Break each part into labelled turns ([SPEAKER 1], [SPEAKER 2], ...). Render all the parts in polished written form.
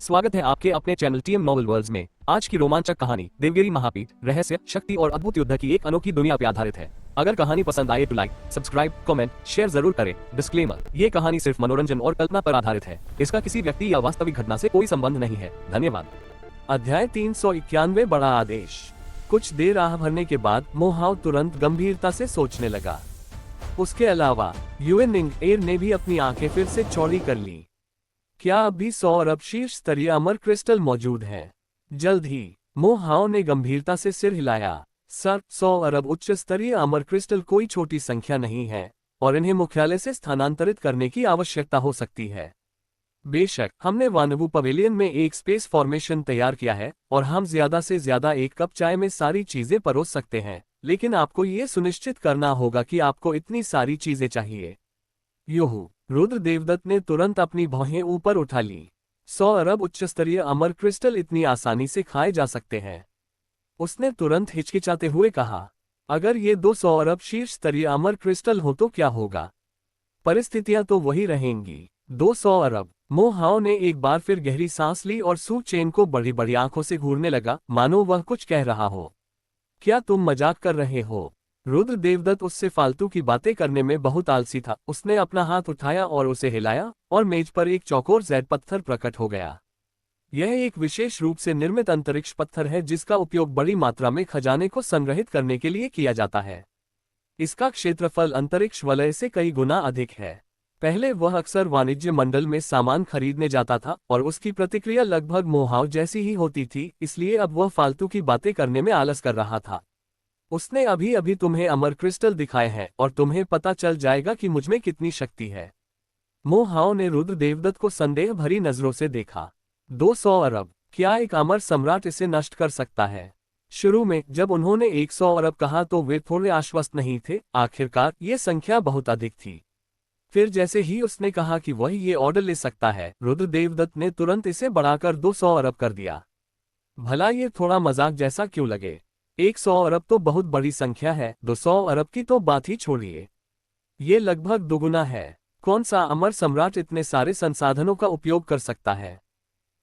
[SPEAKER 1] स्वागत है आपके अपने चैनल टीएम नॉवेल वर्ल्ड्स में। आज की रोमांचक कहानी देवगिरी महापीठ रहस्य, शक्ति और अद्भुत युद्ध की एक अनोखी दुनिया पर आधारित है। अगर कहानी पसंद आए तो लाइक, सब्सक्राइब, कमेंट, शेयर जरूर करें। डिस्क्लेमर, ये कहानी सिर्फ मनोरंजन और कल्पना पर आधारित है। इसका किसी व्यक्ति या वास्तविक घटना से कोई संबंध नहीं है। धन्यवाद। अध्याय 391 बड़ा आदेश। कुछ देर राह भरने के बाद मोहाव तुरंत गंभीरता से सोचने लगा। उसके अलावा यूएननिंग एयर ने भी अपनी आंखें फिर से चौड़ी कर ली। क्या अभी 100 अरब शीर्ष स्तरीय अमर क्रिस्टल मौजूद हैं? जल्द ही। मोहाव ने गंभीरता से सिर हिलाया। सर, 100 अरब उच्च स्तरीय अमर क्रिस्टल कोई छोटी संख्या नहीं है और इन्हें मुख्यालय से स्थानांतरित करने की आवश्यकता हो सकती है। बेशक, हमने वानवू पवेलियन में एक स्पेस फॉर्मेशन तैयार किया है और हम ज्यादा से ज्यादा एक कप चाय में सारी चीजें परोस सकते हैं, लेकिन आपको ये सुनिश्चित करना होगा कि आपको इतनी सारी चीजें चाहिए। यूहू, रुद्र देवदत्त ने तुरंत अपनी भौहें ऊपर उठा ली। 100 अरब उच्च स्तरीय अमर क्रिस्टल इतनी आसानी से खाए जा सकते हैं? उसने तुरंत हिचकिचाते हुए कहा। अगर ये 200 अरब शीर्ष स्तरीय अमर क्रिस्टल हो तो क्या होगा? परिस्थितियां तो वही रहेंगी। 200 अरब। मोहाव ने एक बार फिर गहरी सांस ली और सू चेन को बड़ी बड़ी आंखों से घूरने लगा, मानो वह कुछ कह रहा हो। क्या तुम मजाक कर रहे हो? रुद्र देवदत्त उससे फालतू की बातें करने में बहुत आलसी था। उसने अपना हाथ उठाया और उसे हिलाया और मेज पर एक चौकोर जेड पत्थर प्रकट हो गया। यह एक विशेष रूप से निर्मित अंतरिक्ष पत्थर है जिसका उपयोग बड़ी मात्रा में खजाने को संग्रहित करने के लिए किया जाता है। इसका क्षेत्रफल अंतरिक्ष वलय से कई गुना अधिक है। पहले वह अक्सर वाणिज्य मंडल में सामान खरीदने जाता था और उसकी प्रतिक्रिया लगभग मोहाव जैसी ही होती थी, इसलिए अब वह फालतू की बातें करने में आलस कर रहा था। उसने अभी अभी तुम्हें अमर क्रिस्टल दिखाए हैं और तुम्हें पता चल जाएगा कि मुझमें कितनी शक्ति है। मोहाव ने रुद्र देवदत्त को संदेह भरी नजरों से देखा। 200 अरब, क्या एक अमर सम्राट इसे नष्ट कर सकता है? शुरू में जब उन्होंने 100 अरब कहा तो वे थोड़े आश्वस्त नहीं थे। आखिरकार ये संख्या बहुत अधिक थी। फिर जैसे ही उसने कहा कि वह ये ऑर्डर ले सकता है, रुद्र देवदत्त ने तुरंत इसे बढ़ाकर 200 अरब कर दिया। भला ये थोड़ा मजाक जैसा क्यों लगे? 100 अरब तो बहुत बड़ी संख्या है, 200 अरब की तो बात ही छोड़िए। ये लगभग दोगुना है। कौन सा अमर सम्राट इतने सारे संसाधनों का उपयोग कर सकता है?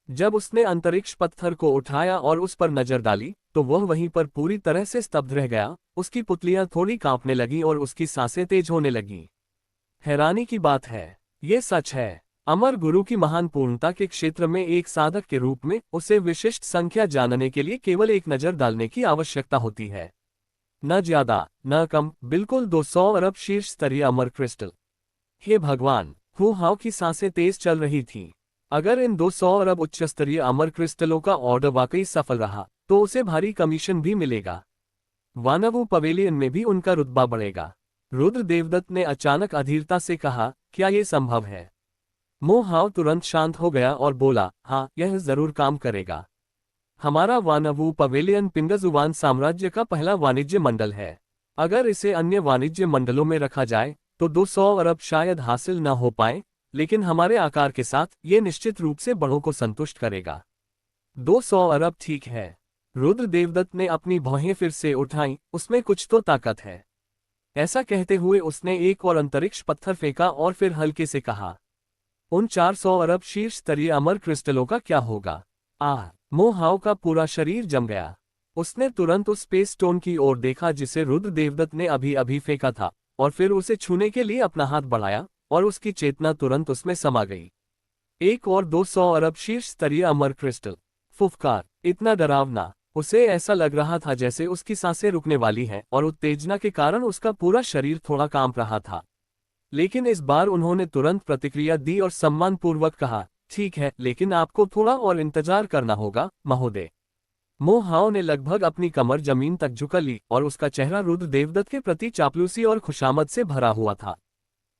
[SPEAKER 1] जब उसने अंतरिक्ष पत्थर को उठाया और उस पर नजर डाली तो वह वहीं पर पूरी तरह से स्तब्ध रह गया। उसकी पुतलियां थोड़ी कांपने लगीं और उसकी सांसें तेज होने लगीं। हैरानी की बात है, ये सच है। अमर गुरु की महान पूर्णता के क्षेत्र में एक साधक के रूप में उसे विशिष्ट संख्या जानने के लिए केवल एक नजर डालने की आवश्यकता होती है। न ज्यादा न कम, बिल्कुल 200 अरब शीर्ष स्तरीय अमर क्रिस्टल। हे भगवान! हू-हाव की सांसें तेज चल रही थीं। अगर इन 200 अरब उच्च स्तरीय अमर क्रिस्टलों का ऑर्डर वाकई सफल रहा तो उसे भारी कमीशन भी मिलेगा। वानवू पवेलियन में भी उनका रुतबा बढ़ेगा। रुद्र देवदत्त ने अचानक अधीरता से कहा, क्या ये संभव है? मोहाव तुरंत शांत हो गया और बोला, हाँ, यह जरूर काम करेगा। हमारा वानवू पवेलियन पिंगजुवान साम्राज्य का पहला वाणिज्य मंडल है। अगर इसे अन्य वाणिज्य मंडलों में रखा जाए तो 200 अरब शायद हासिल न हो पाए, लेकिन हमारे आकार के साथ ये निश्चित रूप से बड़ों को संतुष्ट करेगा। 200 अरब ठीक है। रुद्र देवदत्त ने अपनी भौहें फिर से उठाईं, उसमें कुछ तो ताकत है। ऐसा कहते हुए उसने एक और अंतरिक्ष पत्थर फेंका और फिर हल्के से कहा, उन 400 अरब शीर्ष स्तरीय अमर क्रिस्टलों का क्या होगा? मोहाव का पूरा शरीर जम गया। उसने तुरंत उस स्पेस स्टोन की ओर देखा जिसे रुद्र देवदत्त ने अभी अभी फेंका था और फिर उसे छूने के लिए अपना हाथ बढ़ाया और उसकी चेतना तुरंत उसमें समा गई। एक और 200 अरब शीर्ष स्तरीय अमर क्रिस्टल। फुफकार, इतना डरावना। उसे ऐसा लग रहा था जैसे उसकी सांसें रुकने वाली हैं और उत्तेजना के कारण उसका पूरा शरीर थोड़ा कांप रहा था। लेकिन इस बार उन्होंने तुरंत प्रतिक्रिया दी और सम्मानपूर्वक कहा, ठीक है, लेकिन आपको थोड़ा और इंतजार करना होगा, महोदय। मोहाव ने लगभग अपनी कमर जमीन तक झुका ली और उसका चेहरा रुद्र देवदत्त के प्रति चापलूसी और खुशामद से भरा हुआ था।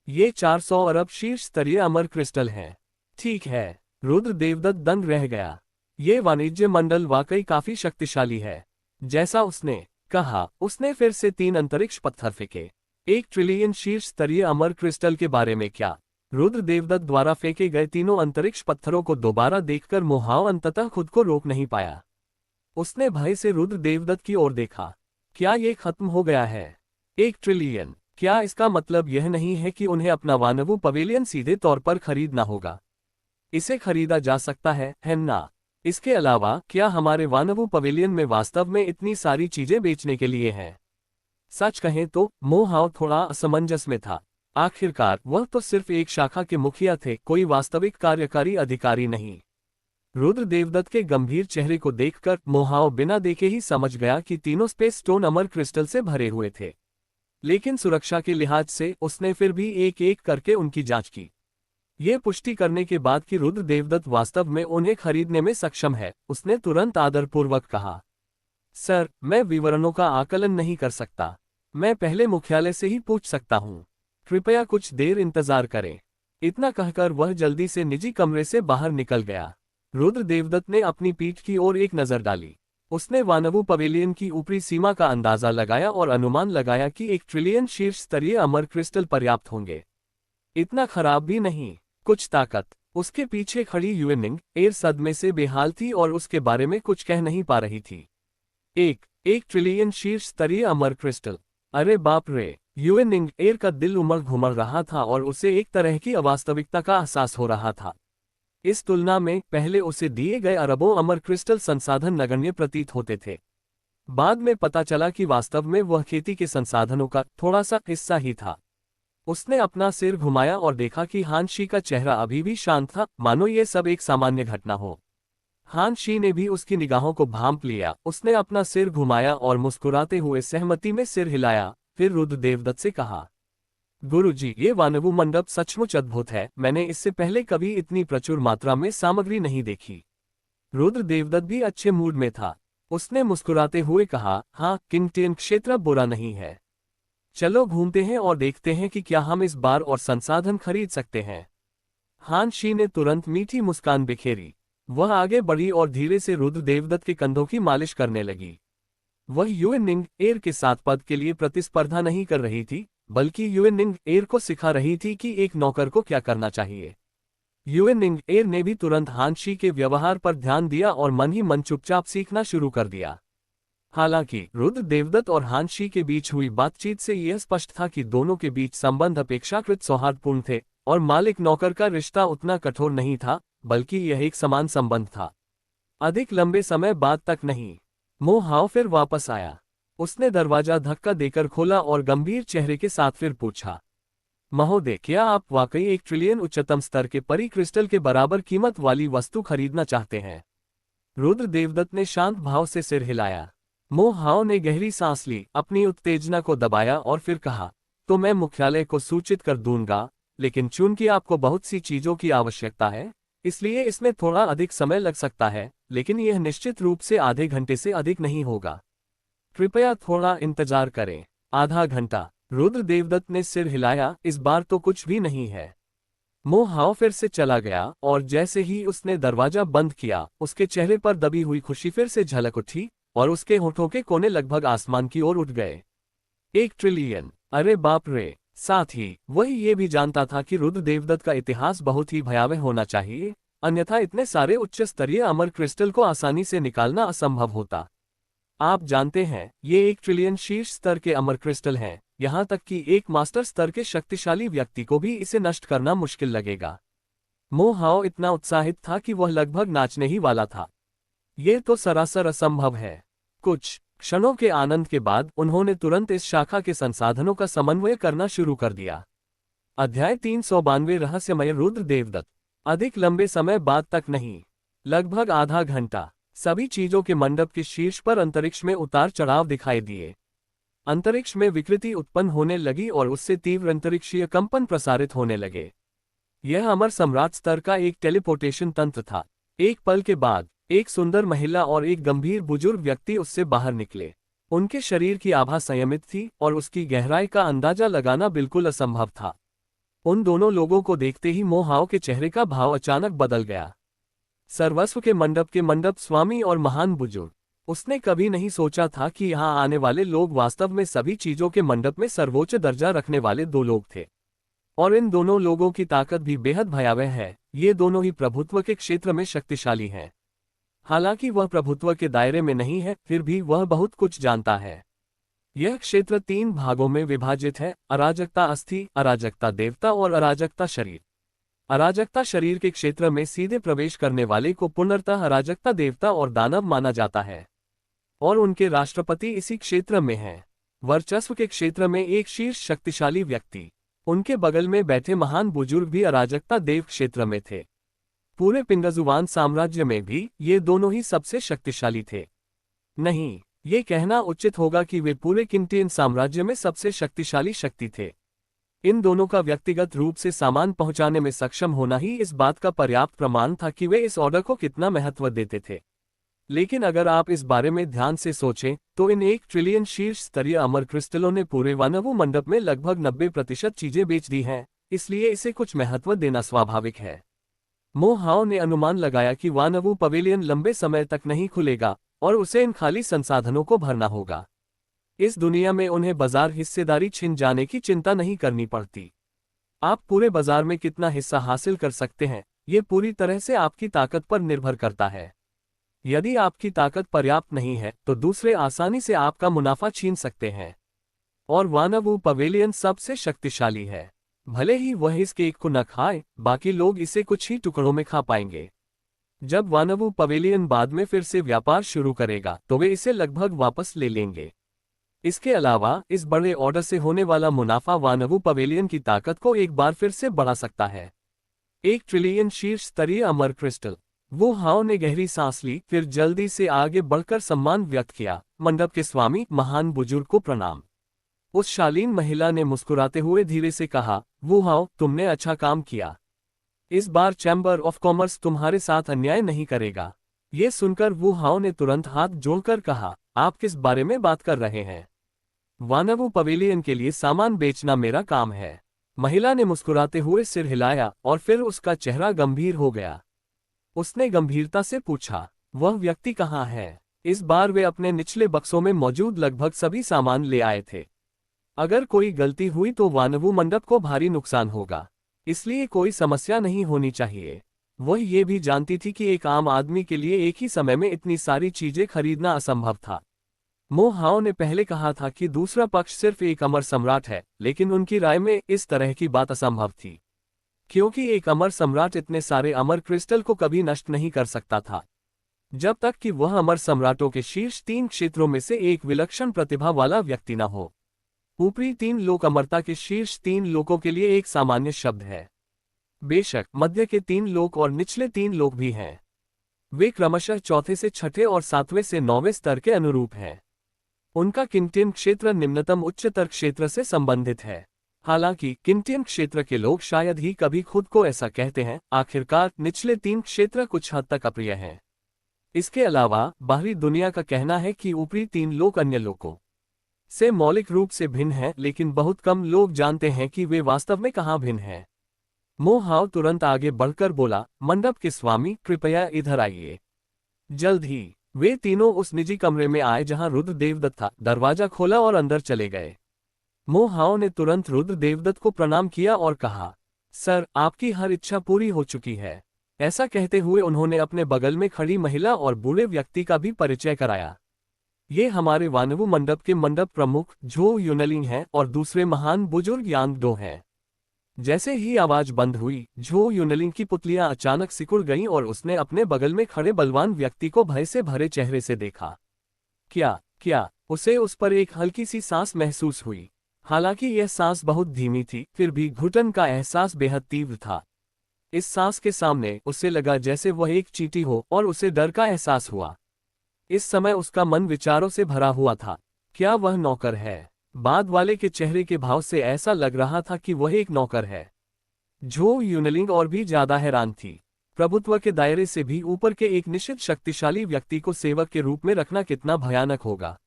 [SPEAKER 1] ये 400 अरब शीर्ष स्तरीय अमर क्रिस्टल हैं। ठीक है। रुद्र देवदत्त दंग रह गया। ये वाणिज्य मंडल वाकई काफी शक्तिशाली है। जैसा उसने कहा, उसने फिर से 3 अंतरिक्ष पत्थर फेंके। 1 ट्रिलियन शीर्ष स्तरीय अमर क्रिस्टल के बारे में क्या? रुद्र देवदत्त द्वारा फेंके गए तीनों अंतरिक्ष पत्थरों को दोबारा देखकर मोहाव अंततः खुद को रोक नहीं पाया। उसने भय से रुद्र देवदत्त की ओर देखा। क्या ये खत्म हो गया है? 1 ट्रिलियन। क्या इसका मतलब यह नहीं है कि उन्हें अपना वानवू पवेलियन सीधे तौर पर खरीदना होगा?
[SPEAKER 2] इसे खरीदा जा सकता है ना? इसके अलावा क्या हमारे वानवू पवेलियन में वास्तव में इतनी सारी चीजें बेचने के लिए हैं? सच कहें तो मो हाओ थोड़ा असमंजस में था। आखिरकार वह तो सिर्फ एक शाखा के मुखिया थे, कोई वास्तविक कार्यकारी अधिकारी नहीं। रुद्र देवदत्त के गंभीर चेहरे को देखकर मोहाओ बिना देखे ही समझ गया कि तीनों स्पेस स्टोन अमर क्रिस्टल से भरे हुए थे। लेकिन सुरक्षा के लिहाज से उसने फिर भी एक एक करके उनकी जांच की। ये पुष्टि करने के बाद कि रुद्र देवदत्त वास्तव में उन्हें खरीदने में सक्षम है, उसने तुरंत आदरपूर्वक कहा, सर, मैं विवरणों का आकलन नहीं कर सकता। मैं पहले मुख्यालय से ही पूछ सकता हूँ। कृपया कुछ देर इंतजार करें। इतना कहकर वह जल्दी से निजी कमरे से बाहर निकल गया। रुद्र देवदत्त ने अपनी पीठ की ओर एक नजर डाली। उसने वानवू पवेलियन की ऊपरी सीमा का अंदाजा लगाया और अनुमान लगाया कि 1 ट्रिलियन शीर्ष स्तरीय अमर क्रिस्टल पर्याप्त होंगे। इतना खराब भी नहीं। कुछ ताकत। उसके पीछे खड़ी युएनिंग एयर सदमे से बेहाल थी और उसके बारे में कुछ कह नहीं पा रही थी। एक ट्रिलियन शीर्ष स्तरीय अमर क्रिस्टल। अरे बाप रे! युएनिंग एयर का दिल उमड़ घुमड़ रहा था और उसे एक तरह की अवास्तविकता का एहसास हो रहा था। इस तुलना में पहले उसे दिए गए अरबों अमर क्रिस्टल संसाधन नगण्य प्रतीत होते थे। बाद में पता चला कि वास्तव में वह खेती के संसाधनों का थोड़ा सा हिस्सा ही था। उसने अपना सिर घुमाया और देखा कि हान शी का चेहरा अभी भी शांत था, मानो ये सब एक सामान्य घटना हो। हान शी ने भी उसकी निगाहों को भांप लिया। उसने अपना सिर घुमाया और मुस्कुराते हुए सहमति में सिर हिलाया, फिर रुद्र देवदत्त से कहा, गुरुजी, ये वानवू मंडप सचमुच अद्भुत है। मैंने इससे पहले कभी इतनी प्रचुर मात्रा में सामग्री नहीं देखी। रुद्र देवदत्त भी अच्छे मूड में था। उसने मुस्कुराते हुए कहा, हाँ, किंगटेन क्षेत्र बुरा नहीं है। चलो घूमते हैं और देखते हैं कि क्या हम इस बार और संसाधन खरीद सकते हैं। हान शी ने तुरंत मीठी मुस्कान बिखेरी। वह आगे बढ़ी और धीरे से रुद्र देवदत्त के कंधों की मालिश करने लगी। वह युएनिंग एयर के साथ पद के लिए प्रतिस्पर्धा नहीं कर रही थी, बल्कि युएनिंग एयर को सिखा रही थी कि एक नौकर को क्या करना चाहिए। युएनिंग एयर ने भी तुरंत हान शी के व्यवहार पर ध्यान दिया और मन ही मन चुपचाप सीखना शुरू कर दिया। हालांकि रुद्र देवदत्त और हान शी के बीच हुई बातचीत से यह स्पष्ट था कि दोनों के बीच संबंध अपेक्षाकृत सौहार्दपूर्ण थे और मालिक नौकर का रिश्ता उतना कठोर नहीं था, बल्कि यह एक समान संबंध था। अधिक लंबे समय बाद तक नहीं, मो हाओ फिर वापस आया। उसने दरवाजा धक्का देकर खोला और गंभीर चेहरे के साथ फिर पूछा, महोदय, क्या आप वाकई 1 ट्रिलियन उच्चतम स्तर के परी क्रिस्टल के बराबर कीमत वाली वस्तु खरीदना चाहते हैं? रुद्र देवदत्त ने शांत भाव से सिर हिलाया। मो हाओ ने गहरी सांस ली, अपनी उत्तेजना को दबाया और फिर कहा, तो मैं मुख्यालय को सूचित कर दूंगा, लेकिन चूंकि आपको बहुत सी चीजों की आवश्यकता है, इसलिए इसमें थोड़ा अधिक समय लग सकता है, लेकिन यह निश्चित रूप से आधे घंटे से अधिक नहीं होगा। कृपया थोड़ा इंतजार करें। आधा घंटा? रुद्र देवदत्त ने सिर हिलाया, इस बार तो कुछ भी नहीं है। मो हाओ फिर से चला गया और जैसे ही उसने दरवाजा बंद किया, उसके चेहरे पर दबी हुई खुशी फिर से झलक उठी और उसके होठों के कोने लगभग आसमान की ओर उठ गए। 1 ट्रिलियन! अरे बाप रे! साथ ही वही ये भी जानता था कि रुद्र देवदत्त का इतिहास बहुत ही भयावह होना चाहिए, अन्यथा इतने सारे उच्च स्तरीय अमर क्रिस्टल को आसानी से निकालना असंभव होता। आप जानते हैं, ये 1 ट्रिलियन शीर्ष स्तर के अमर क्रिस्टल हैं, यहाँ तक कि एक मास्टर स्तर के शक्तिशाली व्यक्ति को भी इसे नष्ट करना मुश्किल लगेगा। मो हाओ इतना उत्साहित था कि वह लगभग नाचने ही वाला था। ये तो सरासर असंभव है। कुछ क्षणों के आनंद के बाद उन्होंने तुरंत इस शाखा के संसाधनों का समन्वय करना शुरू कर दिया। अध्याय 392 रहस्यमय रुद्र देवदत्त। अधिक लंबे समय बाद तक नहीं, लगभग आधा घंटा। सभी चीजों के मंडप के शीर्ष पर अंतरिक्ष में उतार चढ़ाव दिखाई दिए। अंतरिक्ष में विकृति उत्पन्न होने लगी और उससे तीव्र अंतरिक्षीय कंपन प्रसारित होने लगे। यह अमर सम्राट स्तर का एक टेलीपोर्टेशन तंत्र था। एक पल के बाद एक सुंदर महिला और एक गंभीर बुजुर्ग व्यक्ति उससे बाहर निकले। उनके शरीर की आभा संयमित थी और उसकी गहराई का अंदाजा लगाना बिल्कुल असंभव था। उन दोनों लोगों को देखते ही मो हाओ के चेहरे का भाव अचानक बदल गया। सर्वस्व के मंडप स्वामी और महान बुजुर्ग। उसने कभी नहीं सोचा था कि यहाँ आने वाले लोग वास्तव में सभी चीजों के मंडप में सर्वोच्च दर्जा रखने वाले 2 लोग थे। और इन दोनों लोगों की ताकत भी बेहद भयावह है। ये दोनों ही प्रभुत्व के क्षेत्र में शक्तिशाली हैं। हालांकि वह प्रभुत्व के दायरे में नहीं है, फिर भी वह बहुत कुछ जानता है। यह क्षेत्र 3 भागों में विभाजित है: अराजकता अस्थि, अराजकता देवता और अराजकता शरीर। अराजकता शरीर के क्षेत्र में सीधे प्रवेश करने वाले को पुनर्तः अराजकता देवता और दानव माना जाता है, और उनके राष्ट्रपति इसी क्षेत्र में हैं। वर्चस्व के क्षेत्र में एक शीर्ष शक्तिशाली व्यक्ति, उनके बगल में बैठे महान बुजुर्ग भी अराजकता देव क्षेत्र में थे। पूरे पिंगजुवान साम्राज्य में भी ये दोनों ही सबसे शक्तिशाली थे। नहीं, ये कहना उचित होगा कि वे पूरे किंटियन साम्राज्य में सबसे शक्तिशाली शक्ति थे। इन दोनों का व्यक्तिगत रूप से सामान पहुंचाने में सक्षम होना ही इस बात का पर्याप्त प्रमाण था कि वे इस ऑर्डर को कितना महत्व देते थे। लेकिन अगर आप इस बारे में ध्यान से सोचें तो इन 1 ट्रिलियन शीर्ष स्तरीय अमर क्रिस्टलों ने पूरे वानवू मंडप में लगभग 90% चीजें बेच दी हैं, इसलिए इसे कुछ महत्व देना स्वाभाविक है। मो हाओ ने अनुमान लगाया कि वानवू पवेलियन लंबे समय तक नहीं खुलेगा और उसे इन खाली संसाधनों को भरना होगा। इस दुनिया में उन्हें बाजार हिस्सेदारी छिन जाने की चिंता नहीं करनी पड़ती। आप पूरे बाजार में कितना हिस्सा हासिल कर सकते हैं, ये पूरी तरह से आपकी ताकत पर निर्भर करता है। यदि आपकी ताकत पर्याप्त नहीं है तो दूसरे आसानी से आपका मुनाफा छीन सकते हैं। और वानवू पवेलियन सबसे शक्तिशाली है। भले ही वह इस केक को न खाए, बाकी लोग इसे कुछ ही टुकड़ों में खा पाएंगे। जब वानवू पवेलियन बाद में फिर से व्यापार शुरू करेगा तो वे इसे लगभग वापस ले लेंगे। इसके अलावा इस बड़े ऑर्डर से होने वाला मुनाफा वानवू पवेलियन की ताकत को एक बार फिर से बढ़ा सकता है। 1 ट्रिलियन शीर्ष स्तरीय अमर क्रिस्टल। वो हाओ ने गहरी सांस ली, फिर जल्दी से आगे बढ़कर सम्मान व्यक्त किया। मंडप के स्वामी, महान बुजुर्ग को प्रणाम। उस शालीन महिला ने मुस्कुराते हुए धीरे से कहा, वो हाओ, तुमने अच्छा काम किया। इस बार चैम्बर ऑफ कॉमर्स तुम्हारे साथ अन्याय नहीं करेगा। ये सुनकर वू हाओ ने तुरंत हाथ जोड़कर कहा, आप किस बारे में बात कर रहे हैं? वानवू पवेलियन के लिए सामान बेचना मेरा काम है। महिला ने मुस्कुराते हुए सिर हिलाया और फिर उसका चेहरा गंभीर हो गया। उसने गंभीरता से पूछा, वह व्यक्ति कहाँ है? इस बार वे अपने निचले बक्सों में मौजूद लगभग सभी सामान ले आए थे। अगर कोई गलती हुई तो वानवू मंडप को भारी नुकसान होगा, इसलिए कोई समस्या नहीं होनी चाहिए। वह ये भी जानती थी कि एक आम आदमी के लिए एक ही समय में इतनी सारी चीजें खरीदना असंभव था। मो हाओ ने पहले कहा था कि दूसरा पक्ष सिर्फ एक अमर सम्राट है, लेकिन उनकी राय में इस तरह की बात असंभव थी, क्योंकि एक अमर सम्राट इतने सारे अमर क्रिस्टल को कभी नष्ट नहीं कर सकता था, जब तक कि वह अमर सम्राटों के शीर्ष 3 क्षेत्रों में से एक विलक्षण प्रतिभा वाला व्यक्ति न हो। ऊपरी 3 लोक अमरता के शीर्ष 3 लोकों के लिए एक सामान्य शब्द है। बेशक मध्य के 3 लोक और निचले 3 लोक भी हैं। वे क्रमशः चौथे से छठे और 7वें से 9वें स्तर के अनुरूप हैं। उनका किंटियन क्षेत्र निम्नतम उच्चतर क्षेत्र से संबंधित है। हालांकि किंटियन क्षेत्र के लोग शायद ही कभी खुद को ऐसा कहते हैं। आखिरकार निचले 3 क्षेत्र कुछ हद तक अप्रिय हैं। इसके अलावा बाहरी दुनिया का कहना है कि ऊपरी 3 लोक अन्य लोकों से मौलिक रूप से भिन्न हैं, लेकिन बहुत कम लोग जानते हैं कि वे वास्तव में कहाँ भिन्न हैं। मो हाओ तुरंत आगे बढ़कर बोला, मंडप के स्वामी, कृपया इधर आइए। जल्द ही वे तीनों उस निजी कमरे में आए जहां रुद्र देवदत्त था। दरवाजा खोला और अंदर चले गए। मो हाओ ने तुरंत रुद्र देवदत्त को प्रणाम किया और कहा, सर, आपकी हर इच्छा पूरी हो चुकी है। ऐसा कहते हुए उन्होंने अपने बगल में खड़ी महिला और बूढ़े व्यक्ति का भी परिचय कराया। ये हमारे वानवू मंडप के मंडप प्रमुख झो युनलिंग हैं और दूसरे महान बुजुर्ग यांग डो हैं। जैसे ही आवाज बंद हुई, झो युनलिंग की पुतलियां अचानक सिकुड़ गईं और उसने अपने बगल में खड़े बलवान व्यक्ति को भय से भरे चेहरे से देखा। क्या उसे उस पर एक हल्की सी सांस महसूस हुई। हालांकि यह सांस बहुत धीमी थी, फिर भी घुटन का एहसास बेहद तीव्र था। इस सांस के सामने उसे लगा जैसे वह एक चींटी हो और उसे डर का एहसास हुआ। इस समय उसका मन विचारों से भरा हुआ था। क्या वह नौकर है? बाद वाले के चेहरे के भाव से ऐसा लग रहा था कि वह एक नौकर है। झो युनलिंग और भी ज्यादा हैरान थी। प्रभुत्व के दायरे से भी ऊपर के एक निश्चित शक्तिशाली व्यक्ति को सेवक के रूप में रखना कितना भयानक होगा।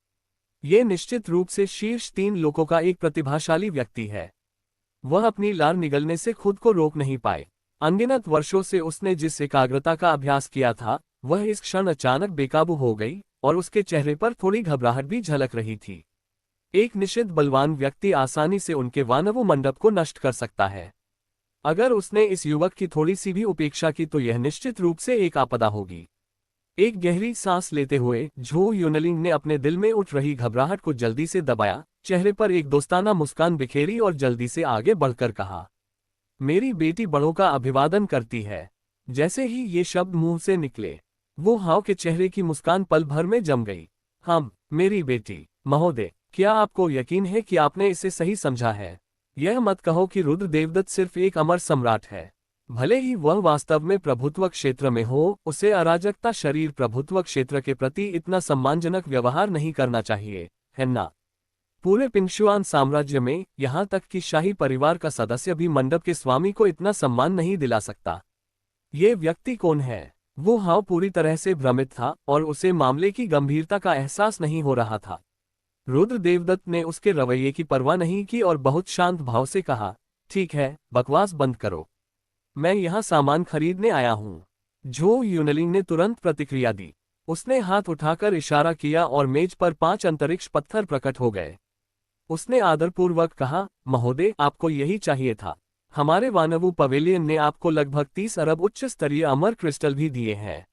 [SPEAKER 2] ये निश्चित रूप से शीर्ष 3 लोगों का एक प्रतिभाशाली व्यक्ति है। वह अपनी लार निगलने से खुद को रोक नहीं पाए। अनगिनत वर्षों से उसने जिस एकाग्रता का अभ्यास किया था, वह इस क्षण अचानक बेकाबू हो गई और उसके चेहरे पर थोड़ी घबराहट भी झलक रही थी। एक निश्चित बलवान व्यक्ति आसानी से उनके वानवू मंडप को नष्ट कर सकता है। अगर उसने इस युवक की थोड़ी सी भी उपेक्षा की तो यह निश्चित रूप से एक आपदा होगी। एक गहरी सांस लेते हुए झो युनलिंग ने अपने दिल में उठ रही घबराहट को जल्दी से दबाया, चेहरे पर एक दोस्ताना मुस्कान बिखेरी और जल्दी से आगे बढ़कर कहा, मेरी बेटी बड़ों का अभिवादन करती है। जैसे ही ये शब्द मुंह से निकले, वो हाव के चेहरे की मुस्कान पल भर में जम गई। हम, मेरी बेटी, महोदय, क्या आपको यकीन है कि आपने इसे सही समझा है? यह मत कहो कि रुद्र देवदत्त सिर्फ एक अमर सम्राट है। भले ही वह वास्तव में प्रभुत्व क्षेत्र में हो, उसे अराजकता शरीर प्रभुत्व क्षेत्र के प्रति इतना सम्मानजनक व्यवहार नहीं करना चाहिए, है ना? पूरे पिंगशुआन साम्राज्य में, यहाँ तक कि शाही परिवार का सदस्य भी मंडप के स्वामी को इतना सम्मान नहीं दिला सकता। ये व्यक्ति कौन है? वो हाव पूरी तरह से भ्रमित था और उसे मामले की गंभीरता का एहसास नहीं हो रहा था। रुद्र देवदत्त ने उसके रवैये की परवाह नहीं की और बहुत शांत भाव से कहा, ठीक है, बकवास बंद करो। मैं यहाँ सामान खरीदने आया हूँ। झो यूनलिंग ने तुरंत प्रतिक्रिया दी। उसने हाथ उठाकर इशारा किया और मेज पर 5 अंतरिक्ष पत्थर प्रकट हो गए। उसने आदरपूर्वक कहा, महोदय, आपको यही चाहिए था। हमारे वानवू पवेलियन ने आपको लगभग 30 अरब उच्च स्तरीय अमर क्रिस्टल भी दिए हैं।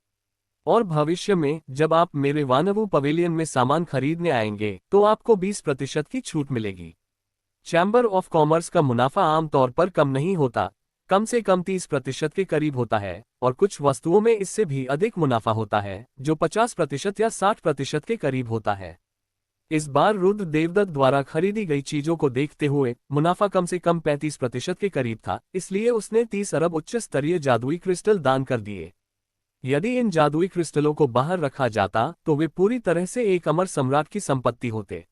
[SPEAKER 2] और भविष्य में जब आप मेरे वानवू पवेलियन में सामान खरीदने आएंगे तो आपको 20% की छूट मिलेगी। चैम्बर ऑफ कॉमर्स का मुनाफा आमतौर पर कम नहीं होता, कम से कम 30% के करीब होता है, और कुछ वस्तुओं में इससे भी अधिक मुनाफा होता है, जो 50% या 60% के करीब होता है। इस बार रुद्र देवदत्त द्वारा खरीदी गई चीजों को देखते हुए मुनाफा कम से कम 35% के करीब था, इसलिए उसने 30 अरब उच्च स्तरीय जादुई क्रिस्टल दान कर दिए। यदि इन जादुई क्रिस्टलों को बाहर रखा जाता तो वे पूरी तरह से एक अमर सम्राट की संपत्ति होते,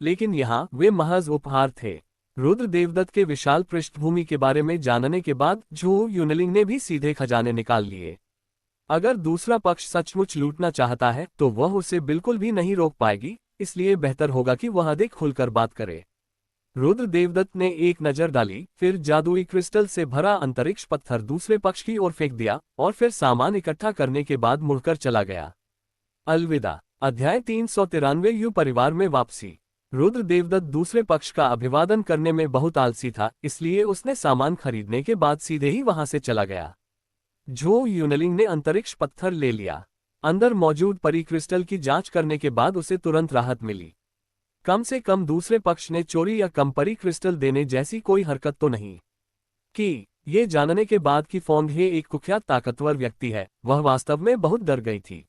[SPEAKER 2] लेकिन यहाँ वे महज उपहार थे। रुद्र देवदत्त के विशाल पृष्ठभूमि के बारे में जानने के बाद झो यूनलिंग ने भी सीधे खजाने निकाल लिए। अगर दूसरा पक्ष सचमुच लूटना चाहता है तो वह उसे बिल्कुल भी नहीं रोक पाएगी, इसलिए बेहतर होगा कि वह अधिक खुलकर बात करे। रुद्र देवदत्त ने एक नजर डाली, फिर जादुई क्रिस्टल से भरा अंतरिक्ष पत्थर दूसरे पक्ष की ओर फेंक दिया और फिर सामान इकट्ठा करने के बाद मुड़कर चला गया। अलविदा। अध्याय 393 यू परिवार में वापसी। रुद्र देवदत्त दूसरे पक्ष का अभिवादन करने में बहुत आलसी था, इसलिए उसने सामान खरीदने के बाद सीधे ही वहां से चला गया। झो यूनलिंग ने अंतरिक्ष पत्थर ले लिया। अंदर मौजूद परी क्रिस्टल की जांच करने के बाद उसे तुरंत राहत मिली। कम से कम दूसरे पक्ष ने चोरी या कम परी क्रिस्टल देने जैसी कोई हरकत तो नहीं की। ये जानने के बाद कि फोंगहे एक कुख्यात ताकतवर व्यक्ति है, वह वास्तव में बहुत डर गई थी।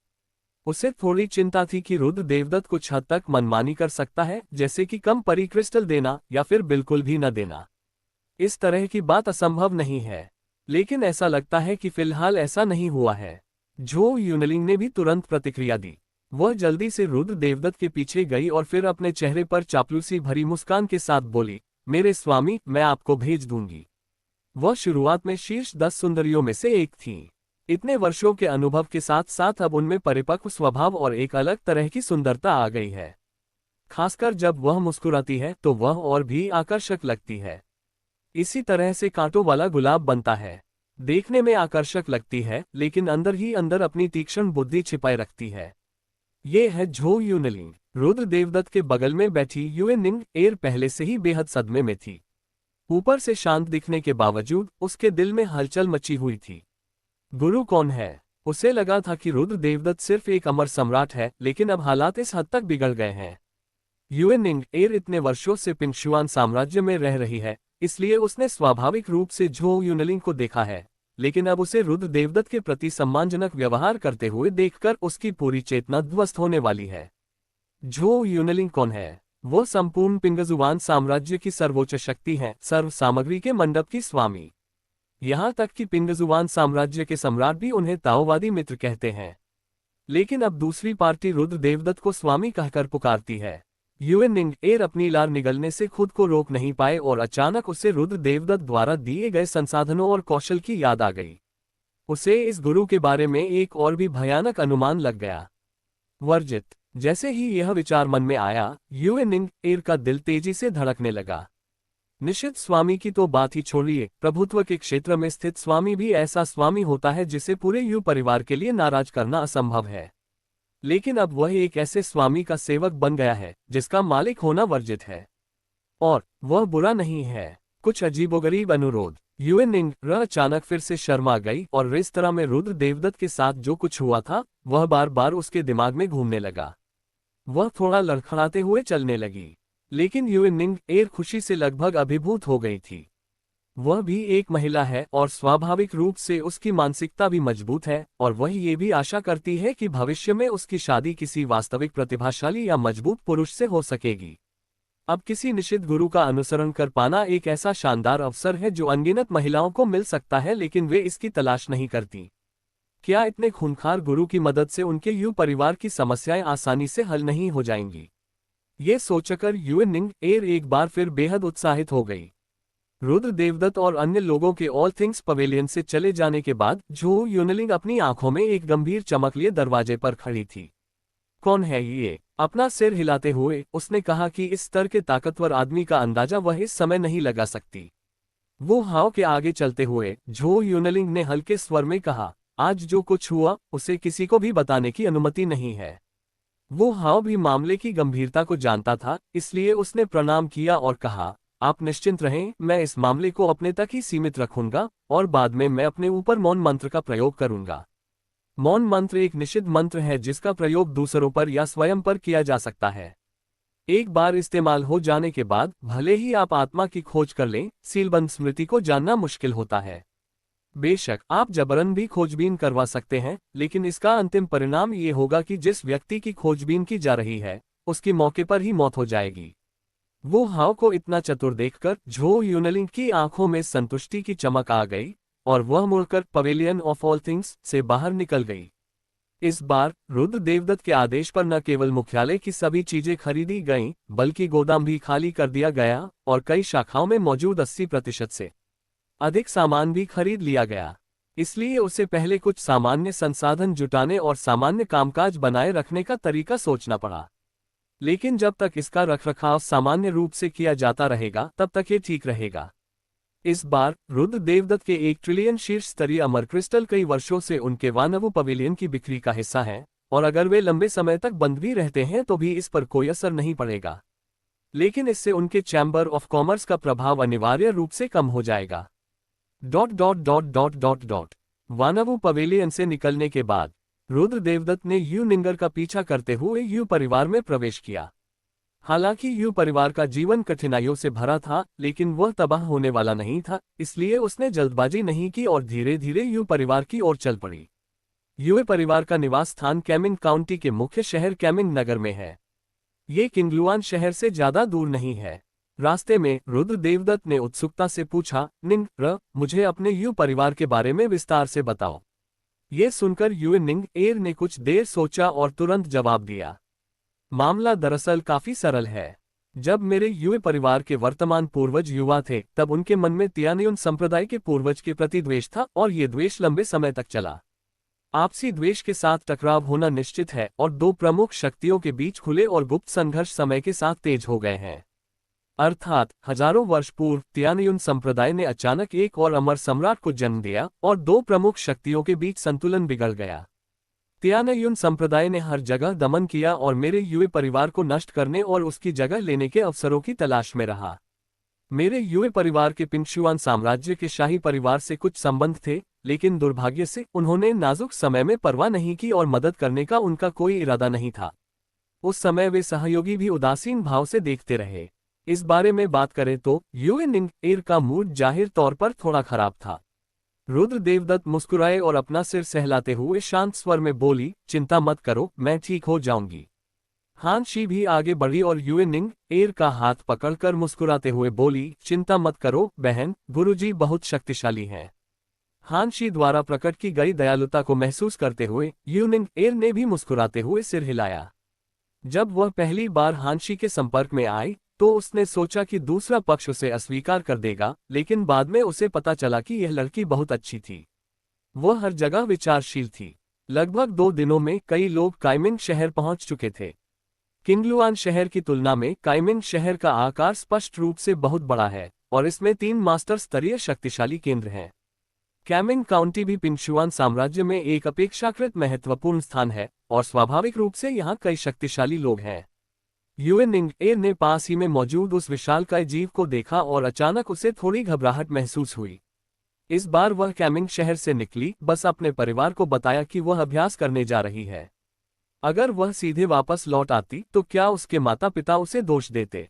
[SPEAKER 2] उसे थोड़ी चिंता थी कि रुद्र देवदत्त कुछ हद तक मनमानी कर सकता है, जैसे कि कम परी क्रिस्टल देना या फिर बिल्कुल भी न देना। इस तरह की बात असंभव नहीं है, लेकिन ऐसा लगता है कि फिलहाल ऐसा नहीं हुआ है। झो यूनलिंग ने भी तुरंत प्रतिक्रिया दी। वह जल्दी से रुद्र देवदत्त के पीछे गई और फिर अपने चेहरे पर चापलूसी भरी मुस्कान के साथ बोली, मेरे स्वामी, मैं आपको भेज दूंगी। वह शुरुआत में शीर्ष 10 सुंदरियों में से एक थी। इतने वर्षों के अनुभव के साथ साथ अब उनमें परिपक्व स्वभाव और एक अलग तरह की सुंदरता आ गई है। खासकर जब वह मुस्कुराती है तो वह और भी आकर्षक लगती है। इसी तरह से कांटों वाला गुलाब बनता है। देखने में आकर्षक लगती है, लेकिन अंदर ही अंदर अपनी तीक्ष्ण बुद्धि छिपाए रखती है। ये है झो यूनलिंग। रुद्र देवदत्त के बगल में बैठी यूएनिंग एर पहले से ही बेहद सदमे में थी। ऊपर से शांत दिखने के बावजूद उसके दिल में हलचल मची हुई थी। गुरु कौन है? उसे लगा था कि रुद्र देवदत्त सिर्फ एक अमर सम्राट है, लेकिन अब हालात इस हद तक बिगड़ गए हैं। यूएनिंग एर इतने वर्षों से पिंगशुआन साम्राज्य में रह रही है, इसलिए उसने स्वाभाविक रूप से झो यूनलिंग को देखा है, लेकिन अब उसे रुद्र देवदत्त के प्रति सम्मानजनक व्यवहार करते हुए देखकर उसकी पूरी चेतना ध्वस्त होने वाली है। झो यूनलिंग कौन है? वो संपूर्ण पिंगजुआन साम्राज्य की सर्वोच्च शक्ति है, सर्व सामग्री के मंडप की स्वामी। यहाँ तक कि पिंगजुआन साम्राज्य के सम्राट भी उन्हें ताओवादी मित्र कहते हैं। लेकिन अब दूसरी पार्टी रुद्र देवदत्त को स्वामी कहकर पुकारती है। यूएनिंग एर अपनी लार निगलने से खुद को रोक नहीं पाए और अचानक उसे रुद्र देवदत्त द्वारा दिए गए संसाधनों और कौशल की याद आ गई। उसे इस गुरु के बारे में एक और भी भयानक अनुमान लग गया। वर्जित। जैसे ही यह विचार मन में आया, यूएनिंग एर का दिल तेजी से धड़कने लगा। निश्चित स्वामी की तो बात ही छोड़िए, प्रभुत्व के क्षेत्र में स्थित स्वामी भी ऐसा स्वामी होता है जिसे पूरे यू परिवार के लिए नाराज करना असंभव है। लेकिन अब वह एक ऐसे स्वामी का सेवक बन गया है जिसका मालिक होना वर्जित है। और वह बुरा नहीं है। कुछ अजीबोगरीब अनुरोध। यूएनिंग अचानक फिर से शर्मा गई और रेस्तरां में रुद्र देवदत्त के साथ जो कुछ हुआ था वह बार बार उसके दिमाग में घूमने लगा। वह थोड़ा लड़खड़ाते हुए चलने लगी, लेकिन यूएनिंग एर खुशी से लगभग अभिभूत हो गई थी। वह भी एक महिला है और स्वाभाविक रूप से उसकी मानसिकता भी मजबूत है और वह ये भी आशा करती है कि भविष्य में उसकी शादी किसी वास्तविक प्रतिभाशाली या मजबूत पुरुष से हो सकेगी। अब किसी निश्चित गुरु का अनुसरण कर पाना एक ऐसा शानदार अवसर है जो अनगिनत महिलाओं को मिल सकता है, लेकिन वे इसकी तलाश नहीं करती। क्या इतने खूंखार गुरु की मदद से उनके यू परिवार की समस्याएं आसानी से हल नहीं हो जाएंगी? ये सोचकर युएनिंग एयर एक बार फिर बेहद उत्साहित हो गई। रुद्र देवदत्त और अन्य लोगों के ऑल थिंग्स पवेलियन से चले जाने के बाद झो यूनलिंग अपनी आंखों में एक गंभीर चमक लिए दरवाजे पर खड़ी थी। कौन है ये? अपना सिर हिलाते हुए उसने कहा कि इस स्तर के ताकतवर आदमी का अंदाजा वह इस समय नहीं लगा सकती। वो हाव के आगे चलते हुए झो यूनलिंग ने हल्के स्वर में कहा, आज जो कुछ हुआ उसे किसी को भी बताने की अनुमति नहीं है। वो हाव भी मामले की गंभीरता को जानता था, इसलिए उसने प्रणाम किया और कहा, आप निश्चिंत रहें, मैं इस मामले को अपने तक ही सीमित रखूंगा और बाद में मैं अपने ऊपर मौन मंत्र का प्रयोग करूंगा। मौन मंत्र एक निषिद्ध मंत्र है जिसका प्रयोग दूसरों पर या स्वयं पर किया जा सकता है। एक बार इस्तेमाल हो जाने के बाद भले ही आप आत्मा की खोज कर लें, सीलबंद स्मृति को जानना मुश्किल होता है। बेशक आप जबरन भी खोजबीन करवा सकते हैं, लेकिन इसका अंतिम परिणाम ये होगा कि जिस व्यक्ति की खोजबीन की जा रही है उसकी मौके पर ही मौत हो जाएगी। वो हाव को इतना चतुर देखकर झो यूनलिंग की आंखों में संतुष्टि की चमक आ गई और वह मुड़कर पवेलियन ऑफ ऑल थिंग्स से बाहर निकल गई। इस बार रुद्र देवदत्त के आदेश पर न केवल मुख्यालय की सभी चीजें खरीदी गईं, बल्कि गोदाम भी खाली कर दिया गया और कई शाखाओं में मौजूद 80% से अधिक सामान भी खरीद लिया गया। इसलिए उसे पहले कुछ सामान्य संसाधन जुटाने और सामान्य कामकाज बनाए रखने का तरीका सोचना पड़ा। लेकिन जब तक इसका रखरखाव सामान्य रूप से किया जाता रहेगा तब तक ये ठीक रहेगा। इस बार रुद्र देवदत्त के 1 ट्रिलियन शीर्ष स्तरीय अमर क्रिस्टल कई वर्षों से उनके वानवु पवेलियन की बिक्री का हिस्सा है और अगर वे लंबे समय तक बंद भी रहते हैं तो भी इस पर कोई असर नहीं पड़ेगा। लेकिन इससे उनके चैम्बर ऑफ कॉमर्स का प्रभाव अनिवार्य रूप से कम हो जाएगा। वानवु पवेलियन से निकलने के बाद रुद्र देवदत्त ने यू निंगर का पीछा करते हुए यू परिवार में प्रवेश किया। हालांकि यू परिवार का जीवन कठिनाइयों से भरा था, लेकिन वह तबाह होने वाला नहीं था, इसलिए उसने जल्दबाजी नहीं की और धीरे धीरे यू परिवार की ओर चल पड़ी। यू परिवार का निवास स्थान कैमिंग काउंटी के मुख्य शहर कैमिंग नगर में है। ये किंगलुआन शहर से ज्यादा दूर नहीं है। रास्ते में रुद्र देवदत्त ने उत्सुकता से पूछा, निंग मुझे अपने यू परिवार के बारे में विस्तार से बताओ। ये सुनकर युएनिंग एयर ने कुछ देर सोचा और तुरंत जवाब दिया, मामला दरअसल काफी सरल है। जब मेरे युए परिवार के वर्तमान पूर्वज युवा थे तब उनके मन में तियानियुन संप्रदाय के पूर्वज के प्रति द्वेष था और ये द्वेष लंबे समय तक चला। आपसी द्वेष के साथ टकराव होना निश्चित है और दो प्रमुख शक्तियों के बीच खुले और गुप्त संघर्ष समय के साथ तेज हो गए हैं। अर्थात हजारों वर्ष पूर्व तियानियुन संप्रदाय ने अचानक एक और अमर सम्राट को जन्म दिया और दो प्रमुख शक्तियों के बीच संतुलन बिगड़ गया। तियानियुन संप्रदाय ने हर जगह दमन किया और मेरे युवे परिवार को नष्ट करने और उसकी जगह लेने के अवसरों की तलाश में रहा। मेरे युवे परिवार के पिंगशुआन साम्राज्य के शाही परिवार से कुछ संबंध थे, लेकिन दुर्भाग्य से उन्होंने नाजुक समय में परवाह नहीं की और मदद करने का उनका कोई इरादा नहीं था। उस समय वे सहयोगी भी उदासीन भाव से देखते रहे। इस बारे में बात करें तो युएनिंग एयर का मूड जाहिर तौर पर थोड़ा खराब था। रुद्र देवदत्त मुस्कुराए और अपना सिर सहलाते हुए शांत स्वर में बोली, चिंता मत करो, मैं ठीक हो जाऊंगी। हान शी भी आगे बढ़ी और युएनिंग एयर का हाथ पकड़कर मुस्कुराते हुए बोली, चिंता मत करो बहन, गुरुजी बहुत शक्तिशाली हैं। हान शी द्वारा प्रकट की गई दयालुता को महसूस करते हुए युएनिंग एयर ने भी मुस्कुराते हुए सिर हिलाया। जब वह पहली बार हान शी के संपर्क में आई तो उसने सोचा कि दूसरा पक्ष उसे अस्वीकार कर देगा, लेकिन बाद में उसे पता चला कि यह लड़की बहुत अच्छी थी। वह हर जगह विचारशील थी। लगभग 2 दिनों में कई लोग काइमिंग शहर पहुंच चुके थे। किंगलुआन शहर की तुलना में काइमिंग शहर का आकार स्पष्ट रूप से बहुत बड़ा है और इसमें 3 मास्टर स्तरीय शक्तिशाली केंद्र हैं। कैमिंग काउंटी भी पिंगशुआन साम्राज्य में एक अपेक्षाकृत महत्वपूर्ण स्थान है और स्वाभाविक रूप से यहाँ कई शक्तिशाली लोग हैं। युएनिंग एयर ने पास ही में मौजूद उस विशालकाय जीव को देखा और अचानक उसे थोड़ी घबराहट महसूस हुई। इस बार वह कैमिंग शहर से निकली, बस अपने परिवार को बताया कि वह अभ्यास करने जा रही है। अगर वह सीधे वापस लौट आती तो क्या उसके माता पिता उसे दोष देते?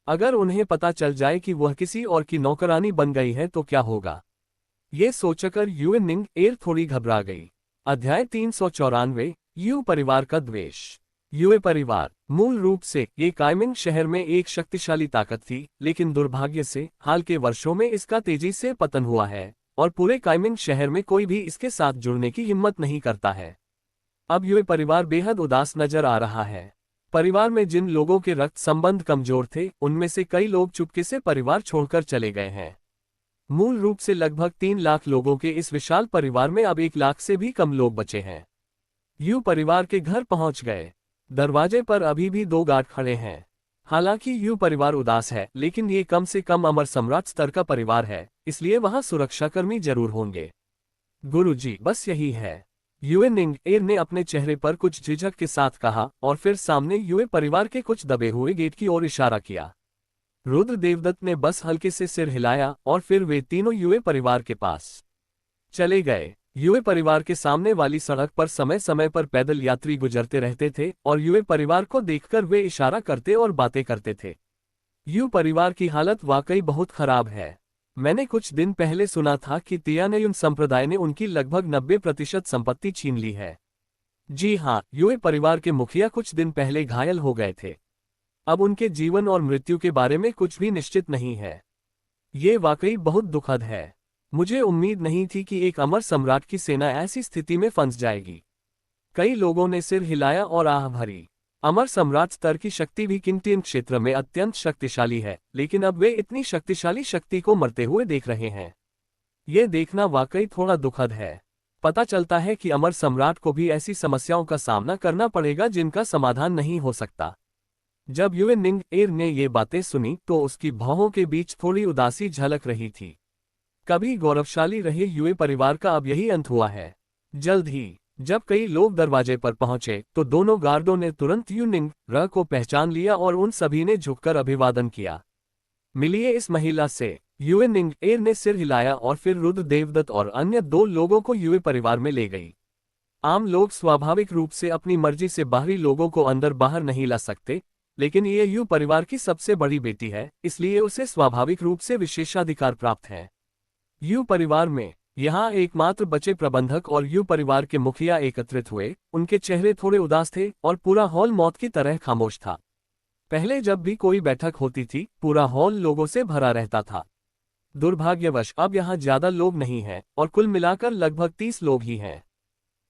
[SPEAKER 2] अगर उन्हें पता चल जाए कि वह किसी और की नौकरानी बन गई है तो क्या होगा? ये सोचकर युए निंग एर थोड़ी घबरा गई। अध्याय 394 यू परिवार का द्वेष। युए परिवार मूल रूप से ये काइमिंग शहर में एक शक्तिशाली ताकत थी, लेकिन दुर्भाग्य से हाल के वर्षों में इसका तेजी से पतन हुआ है और पूरे काइमिंग शहर में कोई भी इसके साथ जुड़ने की हिम्मत नहीं करता है। अब युए परिवार बेहद उदास नजर आ रहा है। परिवार में जिन लोगों के रक्त संबंध कमजोर थे, उनमें से कई लोग चुपके से परिवार छोड़कर चले गए हैं। मूल रूप से लगभग 3 लाख लोगों के इस विशाल परिवार में अब 1 लाख से भी कम लोग बचे हैं। यू परिवार के घर पहुंच गए। दरवाजे पर अभी भी 2 गार्ड खड़े हैं। हालांकि यू परिवार उदास है, लेकिन ये कम से कम अमर सम्राट स्तर का परिवार है, इसलिए वहां सुरक्षाकर्मी जरूर होंगे। गुरुजी, बस यही है, युए निंग एर ने अपने चेहरे पर कुछ झिझक के साथ कहा और फिर सामने युए परिवार के कुछ दबे हुए गेट की ओर इशारा किया। रुद्र देवदत्त ने बस हल्के से सिर हिलाया और फिर वे तीनों युए परिवार के पास चले गए। युए परिवार के सामने वाली सड़क पर समय समय पर पैदल यात्री गुजरते रहते थे और युए परिवार को देखकर वे इशारा करते और बातें करते थे। यू परिवार की हालत वाकई बहुत खराब है। मैंने कुछ दिन पहले सुना था कि तियानयुन संप्रदाय ने उनकी लगभग 90% संपत्ति छीन ली है। जी हाँ, युए परिवार के मुखिया कुछ दिन पहले घायल हो गए थे। अब उनके जीवन और मृत्यु के बारे में कुछ भी निश्चित नहीं है। ये वाकई बहुत दुखद है। मुझे उम्मीद नहीं थी कि एक अमर सम्राट की सेना ऐसी स्थिति में फंस जाएगी। कई लोगों ने सिर हिलाया और आह भरी। अमर सम्राट स्तर की शक्ति भी किंगटियन क्षेत्र में अत्यंत शक्तिशाली है, लेकिन अब वे इतनी शक्तिशाली शक्ति को मरते हुए देख रहे हैं। ये देखना वाकई थोड़ा दुखद है। पता चलता है कि अमर सम्राट को भी ऐसी समस्याओं का सामना करना पड़ेगा जिनका समाधान नहीं हो सकता। जब युए निंग एर ने ये बातें सुनी तो उसकी भौहों के बीच थोड़ी उदासी झलक रही थी। कभी गौरवशाली रहे युए परिवार का अब यही अंत हुआ है। जल्द ही जब कई लोग दरवाजे पर पहुंचे तो दोनों गार्डों ने तुरंत यू निंग र को पहचान लिया और उन सभी ने झुककर अभिवादन किया। मिलिए इस महिला से, युए निंग एर ने सिर हिलाया और फिर रुद्र देवदत्त और अन्य 2 लोगों को युए परिवार में ले गई। आम लोग स्वाभाविक रूप से अपनी मर्जी से बाहरी लोगों को अंदर बाहर नहीं ला सकते, लेकिन ये यू परिवार की सबसे बड़ी बेटी है, इसलिए उसे स्वाभाविक रूप से विशेषाधिकार प्राप्त है। यू परिवार में यहाँ एकमात्र बचे प्रबंधक और यू परिवार के मुखिया एकत्रित हुए। उनके चेहरे थोड़े उदास थे और पूरा हॉल मौत की तरह खामोश था। पहले जब भी कोई बैठक होती थी, पूरा हॉल लोगों से भरा रहता था। दुर्भाग्यवश अब यहाँ ज्यादा लोग नहीं हैं और कुल मिलाकर लगभग 30 लोग ही हैं।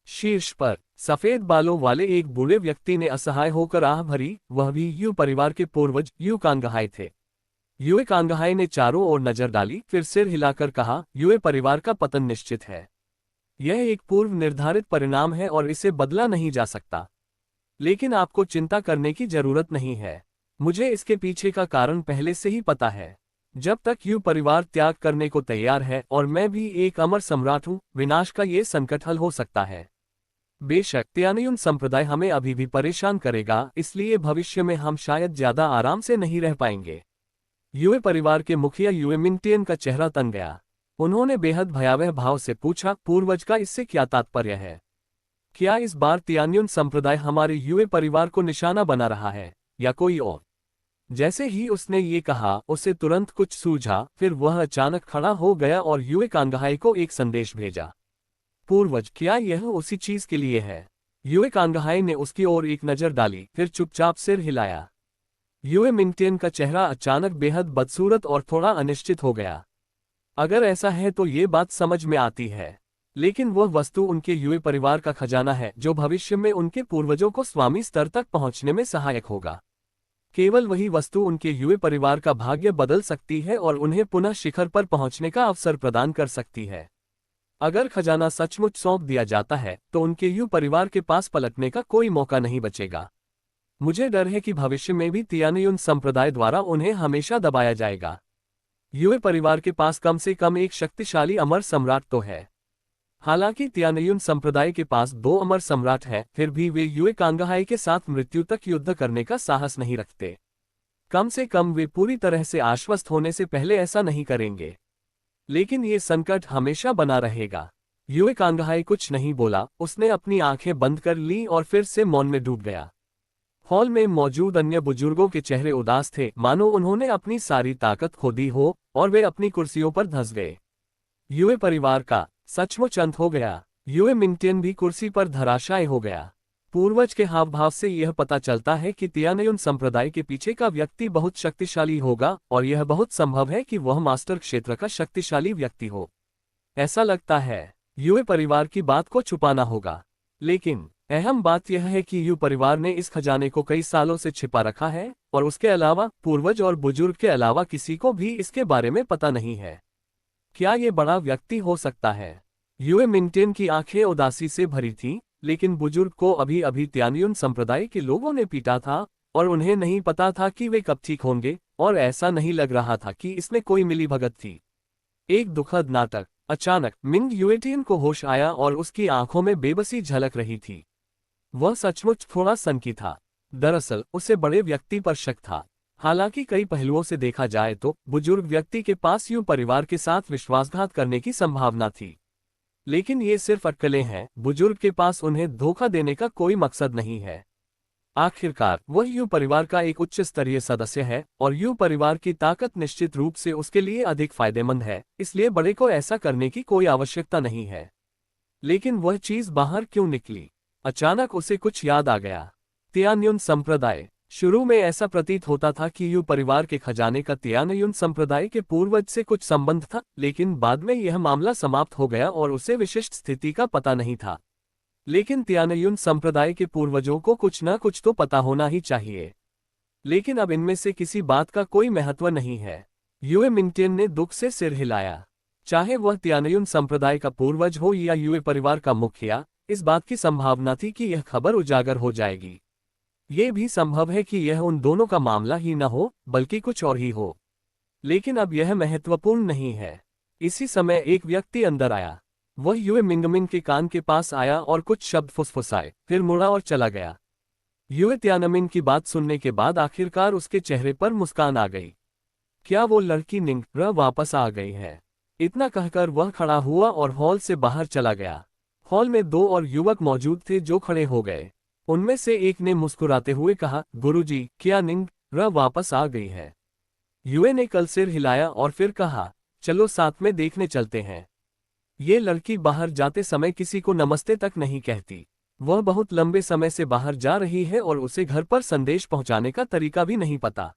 [SPEAKER 2] शीर्ष पर सफेद बालों वाले एक बूढ़े व्यक्ति ने असहाय होकर आह भरी। वह भी यू परिवार के पूर्वज यू कांगहाई थे। युए कांगहाई ने चारों ओर नजर डाली, फिर सिर हिलाकर कहा, युए परिवार का पतन निश्चित है। यह एक पूर्व निर्धारित परिणाम है और इसे बदला नहीं जा सकता। लेकिन आपको चिंता करने की जरूरत नहीं है। मुझे इसके पीछे का कारण पहले से ही पता है। जब तक यू परिवार त्याग करने को तैयार है और मैं भी एक अमर सम्राट हूँ, विनाश का ये संकट हल हो सकता है। बेशक तियानयुन संप्रदाय हमें अभी भी परेशान करेगा, इसलिए भविष्य में हम शायद ज्यादा आराम से नहीं रह पाएंगे। युए परिवार के मुखिया युए मिंगटियन का चेहरा तन गया। उन्होंने बेहद भयावह भाव से पूछा, पूर्वज का इससे क्या तात्पर्य है? क्या इस बार तियानयुन संप्रदाय हमारे युए परिवार को निशाना बना रहा है या कोई और? जैसे ही उसने ये कहा, उसे तुरंत कुछ सूझा, फिर वह अचानक खड़ा हो गया और युए कांगहाई को एक संदेश भेजा। पूर्वज, क्या यह उसी चीज के लिए है? युए कांगहाई ने उसकी ओर एक नजर डाली, फिर चुपचाप सिर हिलाया। युए मिंगटियन का चेहरा अचानक बेहद बदसूरत और थोड़ा अनिश्चित हो गया। अगर ऐसा है तो ये बात समझ में आती है, लेकिन वह वस्तु उनके युए परिवार का खजाना है जो भविष्य में उनके पूर्वजों को स्वामी स्तर तक पहुंचने में सहायक होगा। केवल वही वस्तु उनके युए परिवार का भाग्य बदल सकती है और उन्हें पुनः शिखर पर पहुंचने का अवसर प्रदान कर सकती है। अगर खजाना सचमुच सौंप दिया जाता है तो उनके यू परिवार के पास पलटने का कोई मौका नहीं बचेगा। मुझे डर है कि भविष्य में भी तियानयुन संप्रदाय द्वारा उन्हें हमेशा दबाया जाएगा। युए परिवार के पास कम से कम एक शक्तिशाली अमर सम्राट तो है। हालांकि तियानयुन संप्रदाय के पास 2 अमर सम्राट हैं, फिर भी वे युए कांगहाई के साथ मृत्यु तक युद्ध करने का साहस नहीं रखते। कम से कम वे पूरी तरह से आश्वस्त होने से पहले ऐसा नहीं करेंगे। लेकिन ये संकट हमेशा बना रहेगा। युए कांगहाई कुछ नहीं बोला, उसने अपनी आंखें बंद कर ली और फिर से मौन में डूब गया। हॉल में मौजूद अन्य बुजुर्गों के चेहरे उदास थे, मानो उन्होंने अपनी सारी ताकत खो दी हो, और वे अपनी कुर्सियों पर धंस गए। युए परिवार का सचमुच अंत हो गया। युए मिंगटियन भी कुर्सी पर धराशायी हो गया। पूर्वज के हाव भाव से यह पता चलता है कि तियानयुन संप्रदाय के पीछे का व्यक्ति बहुत शक्तिशाली होगा, और यह बहुत संभव है कि वह मास्टर क्षेत्र का शक्तिशाली व्यक्ति हो। ऐसा लगता है युए परिवार की बात को छुपाना होगा, लेकिन अहम बात यह है कि यू परिवार ने इस खजाने को कई सालों से छिपा रखा है, और उसके अलावा पूर्वज और बुजुर्ग के अलावा किसी को भी इसके बारे में पता नहीं है। क्या ये बड़ा व्यक्ति हो सकता है? युए मिंगटियन की आंखें उदासी से भरी थीं, लेकिन बुजुर्ग को अभी अभी तियानयुन संप्रदाय के लोगों ने पीटा था, और उन्हें नहीं पता था कि वे कब ठीक होंगे, और ऐसा नहीं लग रहा था कि इसमें कोई मिलीभगत थी। एक दुखद नाटक। अचानक मिंग युएटियन को होश आया और उसकी आंखों में बेबसी झलक रही थी। वह सचमुच थोड़ा सनकी था। दरअसल उसे बड़े व्यक्ति पर शक था। हालांकि कई पहलुओं से देखा जाए तो बुजुर्ग व्यक्ति के पास यू परिवार के साथ विश्वासघात करने की संभावना थी, लेकिन ये सिर्फ अटकलें हैं। बुजुर्ग के पास उन्हें धोखा देने का कोई मकसद नहीं है। आखिरकार वह यू परिवार का एक उच्च स्तरीय सदस्य है, और यू परिवार की ताकत निश्चित रूप से उसके लिए अधिक फायदेमंद है, इसलिए बड़े को ऐसा करने की कोई आवश्यकता नहीं है। लेकिन वह चीज बाहर क्यों निकली? अचानक उसे कुछ याद आ गया। तियानयुन संप्रदाय। शुरू में ऐसा प्रतीत होता था कि यू परिवार के खजाने का तियानयुन संप्रदाय के पूर्वज से कुछ संबंध था, लेकिन बाद में यह मामला समाप्त हो गया और उसे विशिष्ट स्थिति का पता नहीं था। लेकिन तियानयुन संप्रदाय के पूर्वजों को कुछ न कुछ तो पता होना ही चाहिए। लेकिन अब इनमें से किसी बात का कोई महत्व नहीं है। युए मिंगटियन ने दुख से सिर हिलाया। चाहे वह तियानयुन संप्रदाय का पूर्वज हो या युए परिवार का मुखिया, इस बात की संभावना थी कि यह खबर उजागर हो जाएगी। ये भी संभव है कि यह उन दोनों का मामला ही न हो, बल्कि कुछ और ही हो। लेकिन अब यह महत्वपूर्ण नहीं है। इसी समय एक व्यक्ति अंदर आया। वह युए मिंगमिन के कान के पास आया और कुछ शब्द फुसफुसाए, फिर मुड़ा और चला गया। युए तियानमिन की बात सुनने के बाद आखिरकार उसके चेहरे पर मुस्कान आ गई। क्या वो लड़की निंग र वापस आ गई है? इतना कहकर वह खड़ा हुआ और हॉल से बाहर चला गया। हॉल में दो और युवक मौजूद थे जो खड़े हो गए। उनमें से एक ने मुस्कुराते हुए कहा, गुरुजी, क्या निंग र वापस आ गई है? युए ने कल सिर हिलाया और फिर कहा, चलो साथ में देखने चलते हैं। ये लड़की बाहर जाते समय किसी को नमस्ते तक नहीं कहती। वह बहुत लंबे समय से बाहर जा रही है और उसे घर पर संदेश पहुंचाने का तरीका भी नहीं पता।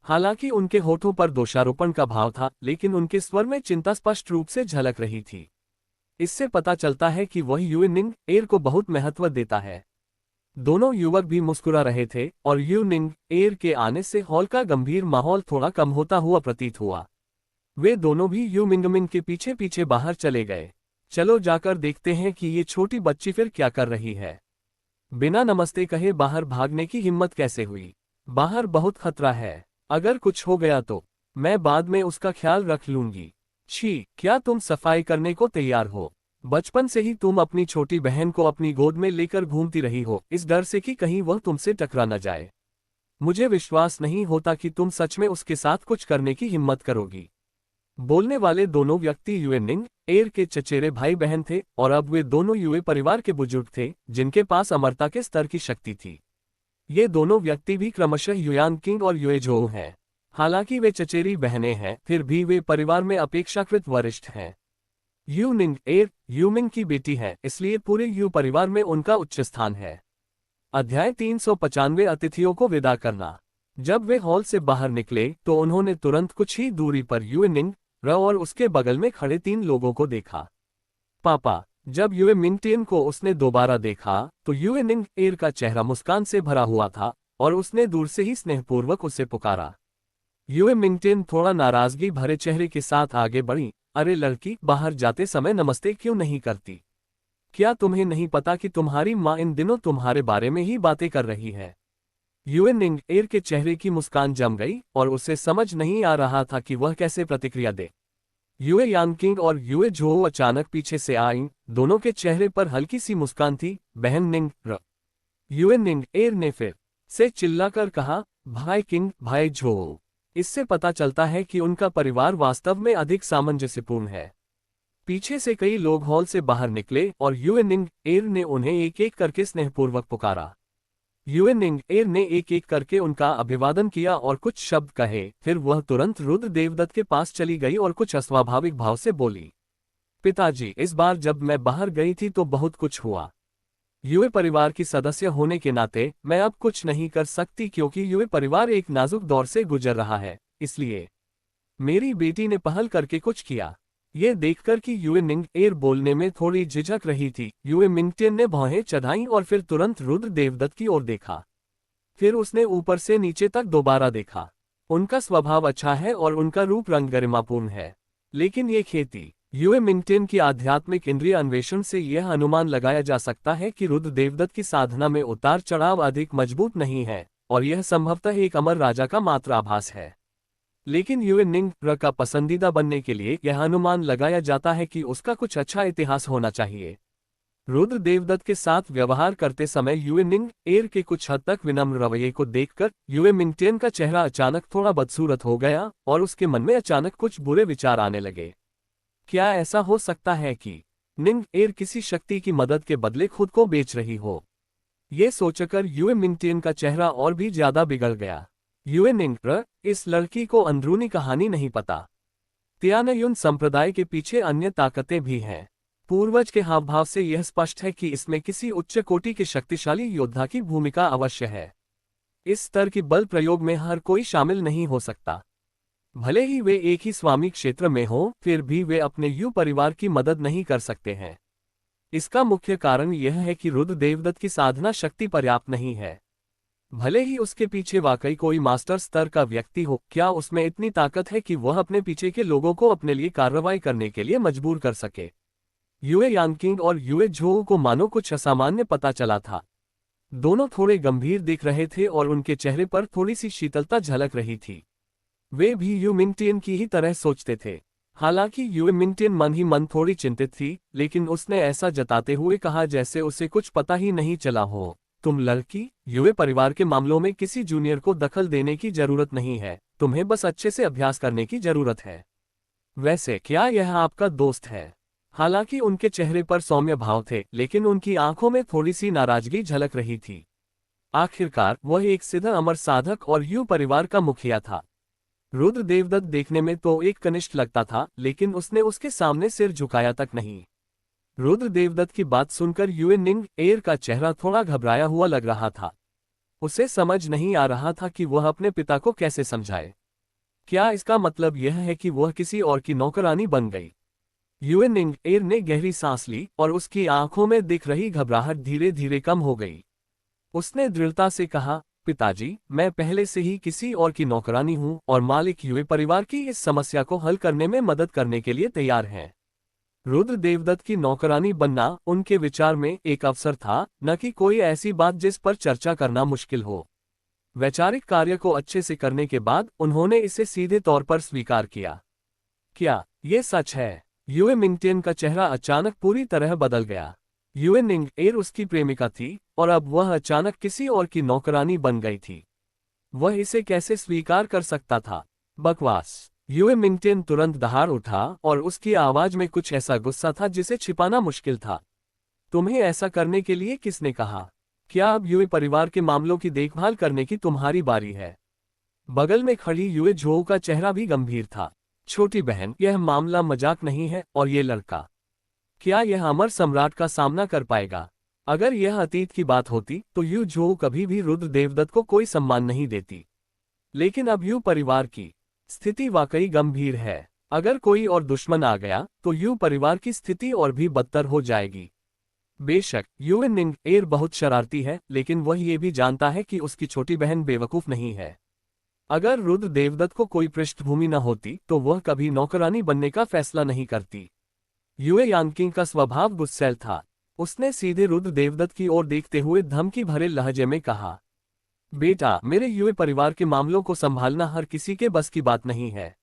[SPEAKER 2] हालांकि उनके होठों पर दोषारोपण का भाव था, लेकिन उनके स्वर में चिंता स्पष्ट रूप से झलक रही थी। इससे पता चलता है कि वह युए निंग एर को बहुत महत्व देता है। दोनों युवक भी मुस्कुरा रहे थे, और यू निंग एर के आने से हॉल का गंभीर माहौल थोड़ा कम होता हुआ प्रतीत हुआ। वे दोनों भी यू मिंगमिन के पीछे पीछे बाहर चले गए। चलो जाकर देखते हैं कि ये छोटी बच्ची फिर क्या कर रही है। बिना नमस्ते कहे बाहर भागने की हिम्मत कैसे हुई? बाहर बहुत खतरा है। अगर कुछ हो गया तो मैं बाद में उसका ख्याल रख लूंगी। छी, क्या तुम सफाई करने को तैयार हो? बचपन से ही तुम अपनी छोटी बहन को अपनी गोद में लेकर घूमती रही हो, इस डर से कि कहीं वह तुमसे टकरा न जाए। मुझे विश्वास नहीं होता कि तुम सच में उसके साथ कुछ करने की हिम्मत करोगी। बोलने वाले दोनों व्यक्ति युए निंग एर के चचेरे भाई बहन थे, और अब वे दोनों युए परिवार के बुजुर्ग थे जिनके पास अमरता के स्तर की शक्ति थी। ये दोनों व्यक्ति भी क्रमशः युयान किंग और युए जोऊ हैं। हालांकि वे चचेरी बहनें हैं, फिर भी वे परिवार में अपेक्षाकृत वरिष्ठ हैं। यू निंग एर यूमिंग की बेटी है, इसलिए पूरे यू परिवार में उनका उच्च स्थान है। अध्याय 395 अतिथियों को विदा करना। जब वे हॉल से बाहर निकले तो उन्होंने तुरंत कुछ ही दूरी पर युए निंग र और उसके बगल में खड़े 3 लोगों को देखा। पापा। जब युए मिंगटियन को उसने दोबारा देखा तो युए निंग एर का चेहरा मुस्कान से भरा हुआ था, और उसने दूर से ही स्नेहपूर्वक उसे पुकारा। युए मिंगटियन थोड़ा नाराजगी भरे चेहरे के साथ आगे बढ़ी। अरे लड़की, बाहर जाते समय नमस्ते क्यों नहीं करती? क्या तुम्हें नहीं पता कि तुम्हारी माँ इन दिनों तुम्हारे बारे में ही बातें कर रही है? युए निंग एर के चेहरे की मुस्कान जम गई, और उसे समझ नहीं आ रहा था कि वह कैसे प्रतिक्रिया दे। युए यानकिंग और युए जोऊ अचानक पीछे से आईं। दोनों के चेहरे पर हल्की सी मुस्कान थी। बहन निंग र। युए निंग एर ने फिर से चिल्लाकर कहा, भाई किंग, भाई जोऊ। इससे पता चलता है कि उनका परिवार वास्तव में अधिक सामंजस्यपूर्ण है। पीछे से कई लोग हॉल से बाहर निकले और युए निंग एर ने उन्हें एक एक करके स्नेहपूर्वक पुकारा। युएनिंग एर ने एक एक करके उनका अभिवादन किया और कुछ शब्द कहे, फिर वह तुरंत रुद्र देवदत्त के पास चली गई और कुछ अस्वाभाविक भाव से बोली, पिताजी, इस बार जब मैं बाहर गई थी तो बहुत कुछ हुआ। युए परिवार की सदस्य होने के नाते मैं अब कुछ नहीं कर सकती क्योंकि युए परिवार एक नाजुक दौर से गुजर रहा है, इसलिए मेरी बेटी ने पहल करके कुछ किया। ये देखकर कि युए निंग एर बोलने में थोड़ी झिझक रही थी, युए मिंगटियन ने भौहें चढ़ाईं और फिर तुरंत रुद्र देवदत्त की ओर देखा। फिर उसने ऊपर से नीचे तक दोबारा देखा। उनका स्वभाव अच्छा है और उनका रूप रंग गरिमापूर्ण है, लेकिन ये खेती युए मिंगटियन की आध्यात्मिक इंद्रिय अन्वेषण से यह अनुमान लगाया जा सकता है कि रुद्र देवदत्त की साधना में उतार चढ़ाव अधिक मजबूत नहीं है और यह संभवतः एक अमर राजा का मात्र आभास है। लेकिन युए निंग र का पसंदीदा बनने के लिए यह अनुमान लगाया जाता है कि उसका कुछ अच्छा इतिहास होना चाहिए। रुद्र देवदत्त के साथ व्यवहार करते समय युए निंग एर के कुछ हद तक विनम्र रवैये को देखकर युए मिंगटियन का चेहरा अचानक थोड़ा बदसूरत हो गया और उसके मन में अचानक कुछ बुरे विचार आने लगे। क्या ऐसा हो सकता है कि निंग एर किसी शक्ति की मदद के बदले खुद को बेच रही हो? ये सोचकर युए मिंगटियन का चेहरा और भी ज्यादा बिगड़ गया। युए निंग र, इस लड़की को अंदरूनी कहानी नहीं पता। तियानयुन संप्रदाय के पीछे अन्य ताकतें भी हैं। पूर्वज के हावभाव से यह स्पष्ट है कि इसमें किसी उच्च कोटि के शक्तिशाली योद्धा की भूमिका अवश्य है। इस स्तर की बल प्रयोग में हर कोई शामिल नहीं हो सकता। भले ही वे एक ही स्वामी क्षेत्र में हों, फिर भी वे अपने यू परिवार की मदद नहीं कर सकते हैं। इसका मुख्य कारण यह है कि रुद्र देवदत्त की साधना शक्ति पर्याप्त नहीं है। भले ही उसके पीछे वाकई कोई मास्टर स्तर का व्यक्ति हो, क्या उसमें इतनी ताकत है कि वह अपने पीछे के लोगों को अपने लिए कार्रवाई करने के लिए मजबूर कर सके? युए यानकिंग और युए झोउ को मानो कुछ असामान्य पता चला था। दोनों थोड़े गंभीर दिख रहे थे और उनके चेहरे पर थोड़ी सी शीतलता झलक रही थी। वे भी यू मिंगटियन की ही तरह सोचते थे। हालांकि युए मिंगटियन मन ही मन थोड़ी चिंतित थी, लेकिन उसने ऐसा जताते हुए कहा जैसे उसे कुछ पता ही नहीं चला हो, तुम लड़की, युए परिवार के मामलों में किसी जूनियर को दखल देने की जरूरत नहीं है, तुम्हें बस अच्छे से अभ्यास करने की जरूरत है। वैसे क्या यह आपका दोस्त है? हालांकि उनके चेहरे पर सौम्य भाव थे, लेकिन उनकी आंखों में थोड़ी सी नाराजगी झलक रही थी। आखिरकार वह एक सीधा अमर साधक और यू परिवार का मुखिया था। रुद्र देवदत्त देखने में तो एक कनिष्ठ लगता था, लेकिन उसने उसके सामने सिर झुकाया तक नहीं। रुद्र देवदत्त की बात सुनकर युए निंग एर का चेहरा थोड़ा घबराया हुआ लग रहा था। उसे समझ नहीं आ रहा था कि वह अपने पिता को कैसे समझाए। क्या इसका मतलब यह है कि वह किसी और की नौकरानी बन गई? युए निंग एर ने गहरी सांस ली और उसकी आंखों में दिख रही घबराहट धीरे धीरे कम हो गई। उसने दृढ़ता से कहा, पिताजी, मैं पहले से ही किसी और की नौकरानी हूं और मालिक युए परिवार की इस समस्या को हल करने में मदद करने के लिए तैयार हैं। रुद्र देवदत्त की नौकरानी बनना उनके विचार में एक अवसर था, न कि कोई ऐसी बात जिस पर चर्चा करना मुश्किल हो। वैचारिक कार्य को अच्छे से करने के बाद उन्होंने इसे सीधे तौर पर स्वीकार किया। क्या ये सच है? युए मिंगटियन का चेहरा अचानक पूरी तरह बदल गया। युए निंग एर उसकी प्रेमिका थी और अब वह अचानक किसी और की नौकरानी बन गई थी। वह इसे कैसे स्वीकार कर सकता था? बकवास! युए मिंगटियन तुरंत दहाड़ उठा और उसकी आवाज में कुछ ऐसा गुस्सा था जिसे छिपाना मुश्किल था। तुम्हें ऐसा करने के लिए किसने कहा? क्या अब युए परिवार के मामलों की देखभाल करने की तुम्हारी बारी है? बगल में खड़ी युए झोउ का चेहरा भी गंभीर था। छोटी बहन, यह मामला मजाक नहीं है और ये लड़का, क्या यह अमर सम्राट का सामना कर पाएगा? अगर यह अतीत की बात होती तो यू झोउ कभी भी रुद्र देवदत्त को कोई सम्मान नहीं देती। लेकिन अब यू परिवार की स्थिति वाकई गंभीर है। अगर कोई और दुश्मन आ गया तो यू परिवार की स्थिति और भी बदतर हो जाएगी। बेशक युए निंग एर बहुत शरारती है, लेकिन वह ये भी जानता है कि उसकी छोटी बहन बेवकूफ नहीं है। अगर रुद्र देवदत्त को कोई पृष्ठभूमि न होती तो वह कभी नौकरानी बनने का फैसला नहीं करती। युए यानकिंग का स्वभाव गुस्सैल था। उसने सीधे रुद्र देवदत्त की ओर देखते हुए धमकी भरे लहजे में कहा, बेटा, मेरे युए परिवार के मामलों को संभालना हर किसी के बस की बात नहीं है।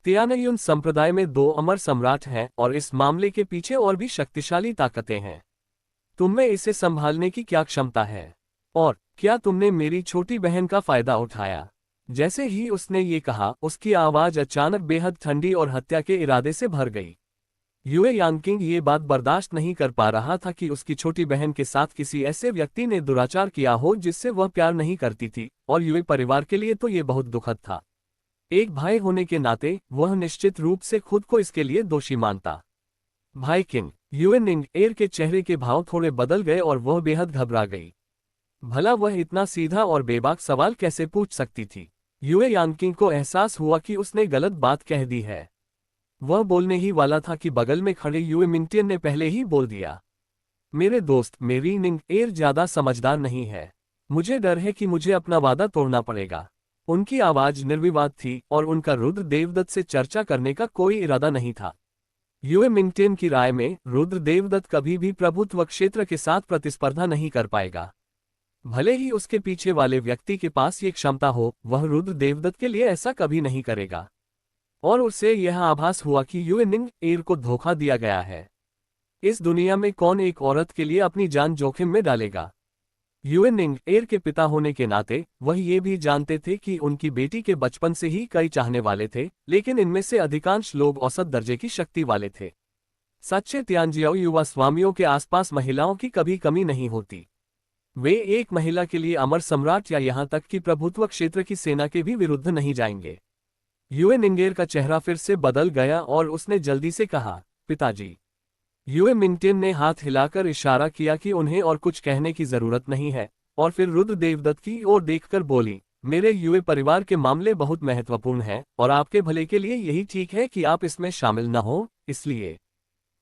[SPEAKER 2] तियानयुन संप्रदाय में 2 अमर सम्राट हैं और इस मामले के पीछे और भी शक्तिशाली ताकतें हैं। तुममें इसे संभालने की क्या क्षमता है? और क्या तुमने मेरी छोटी बहन का फायदा उठाया? जैसे ही उसने ये कहा, उसकी आवाज अचानक बेहद ठंडी और हत्या के इरादे से भर गई। युए यांकिंग ये बात बर्दाश्त नहीं कर पा रहा था कि उसकी छोटी बहन के साथ किसी ऐसे व्यक्ति ने दुराचार किया हो जिससे वह प्यार नहीं करती थी, और युए परिवार के लिए तो ये बहुत दुखद था। एक भाई होने के नाते वह निश्चित रूप से खुद को इसके लिए दोषी मानता। भाई किंग युए निंग एर के चेहरे के भाव थोड़े बदल गए और वह बेहद घबरा गई। भला वह इतना सीधा और बेबाक सवाल कैसे पूछ सकती थी। युए यांकिंग को एहसास हुआ कि उसने गलत बात कह दी है। वह बोलने ही वाला था कि बगल में खड़े युए मिंटियन ने पहले ही बोल दिया, मेरे दोस्त मेरी निंग एर ज्यादा समझदार नहीं है। मुझे डर है कि मुझे अपना वादा तोड़ना पड़ेगा। उनकी आवाज निर्विवाद थी और उनका रुद्र देवदत्त से चर्चा करने का कोई इरादा नहीं था। युए मिंटियन की राय में रुद्र देवदत्त कभी भी प्रभुत्व क्षेत्र के साथ प्रतिस्पर्धा नहीं कर पाएगा। भले ही उसके पीछे वाले व्यक्ति के पास ये क्षमता हो, वह रुद्र देवदत्त के लिए ऐसा कभी नहीं करेगा। और उसे यह आभास हुआ कि युए निंग एर को धोखा दिया गया है। इस दुनिया में कौन एक औरत के लिए अपनी जान जोखिम में डालेगा। युए निंग एर के पिता होने के नाते वह ये भी जानते थे कि उनकी बेटी के बचपन से ही कई चाहने वाले थे, लेकिन इनमें से अधिकांश लोग औसत दर्जे की शक्ति वाले थे। सच्चे तियानजियाओ युवा स्वामियों के आसपास महिलाओं की कभी कमी नहीं होती। वे एक महिला के लिए अमर सम्राट या यहाँ तक कि प्रभुत्व क्षेत्र की सेना के भी विरुद्ध नहीं जाएंगे। युए निंगेर का चेहरा फिर से बदल गया और उसने जल्दी से कहा, पिताजी। युए मिंटियन ने हाथ हिलाकर इशारा किया कि उन्हें और कुछ कहने की जरूरत नहीं है, और फिर रुद्र देवदत्त की ओर देखकर बोली, मेरे युए परिवार के मामले बहुत महत्वपूर्ण हैं और आपके भले के लिए यही ठीक है कि आप इसमें शामिल न हो, इसलिए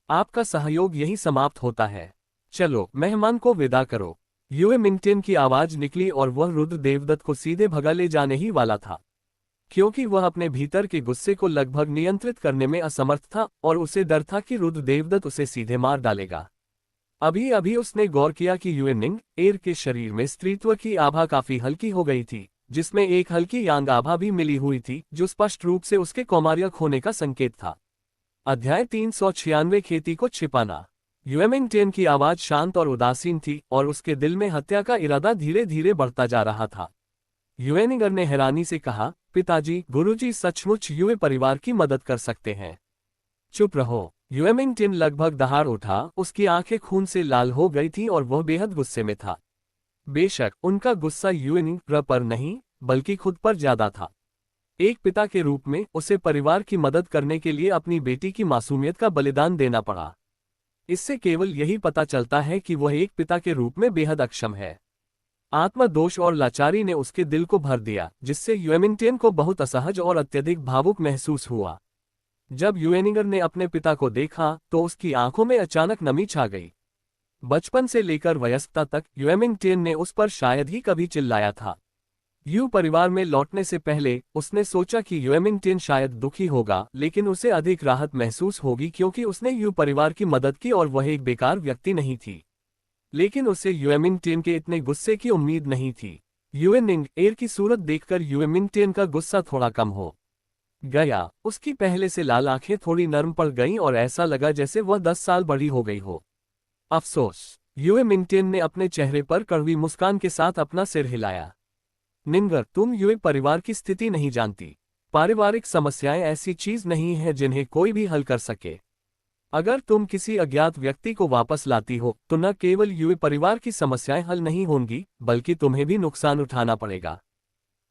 [SPEAKER 2] आपका सहयोग यही समाप्त होता है। चलो मेहमान को विदा करो। युए मिंटियन की आवाज निकली और वह रुद्र देवदत्त को सीधे भगा ले जाने ही वाला था, क्योंकि वह अपने भीतर के गुस्से को लगभग नियंत्रित करने में असमर्थ था और उसे डर था कि रुद्र देवदत्त उसे सीधे मार डालेगा। अभी अभी उसने गौर किया कि युए निंग एर के शरीर में स्त्रीत्व की आभा काफी हल्की हो गई थी, जिसमें एक हल्की यांग आभा भी मिली हुई थी जो स्पष्ट रूप से उसके कौमार्यक होने का संकेत था। अध्याय 396 खेती को छिपाना। युए मिंटियन की आवाज शांत और उदासीन थी और उसके दिल में हत्या का इरादा धीरे धीरे बढ़ता जा रहा था। युए निंगर ने हैरानी से कहा, पिताजी, गुरुजी सचमुच युए परिवार की मदद कर सकते हैं। चुप रहो। युए मिंटियन लगभग दहाड़ उठा, उसकी आंखें खून से लाल हो गई थीं और वह बेहद गुस्से में था। बेशक उनका गुस्सा युए निंगर पर नहीं बल्कि खुद पर ज्यादा था। एक पिता के रूप में उसे परिवार की मदद करने के लिए अपनी बेटी की मासूमियत का बलिदान देना पड़ा। इससे केवल यही पता चलता है कि वह एक पिता के रूप में बेहद अक्षम है। आत्मदोष और लाचारी ने उसके दिल को भर दिया, जिससे युए मिंटियन को बहुत असहज और अत्यधिक भावुक महसूस हुआ। जब युए निंगर ने अपने पिता को देखा तो उसकी आंखों में अचानक नमी छा गई। बचपन से लेकर वयस्कता तक युए मिंटियन ने उस पर शायद ही कभी चिल्लाया था। यू परिवार में लौटने से पहले उसने सोचा कि युए मिंटियन शायद दुखी होगा, लेकिन उसे अधिक राहत महसूस होगी क्योंकि उसने यू परिवार की मदद की और वह एक बेकार व्यक्ति नहीं थी। लेकिन उसे युए मिंटियन के इतने गुस्से की उम्मीद नहीं थी। युए निंग एर की सूरत देखकर युए मिंटियन का गुस्सा थोड़ा कम हो गया। उसकी पहले से लाल आंखें थोड़ी नरम पड़ गईं और ऐसा लगा जैसे वह 10 साल बड़ी हो गई हो। अफसोस। युए मिंटियन ने अपने चेहरे पर कड़वी मुस्कान के साथ अपना सिर हिलाया। निंगर, तुम युए परिवार की स्थिति नहीं जानती। पारिवारिक समस्याएं ऐसी चीज नहीं है जिन्हें कोई भी हल कर सके। अगर तुम किसी अज्ञात व्यक्ति को वापस लाती हो तो न केवल युए परिवार की समस्याएं हल नहीं होंगी बल्कि तुम्हें भी नुकसान उठाना पड़ेगा।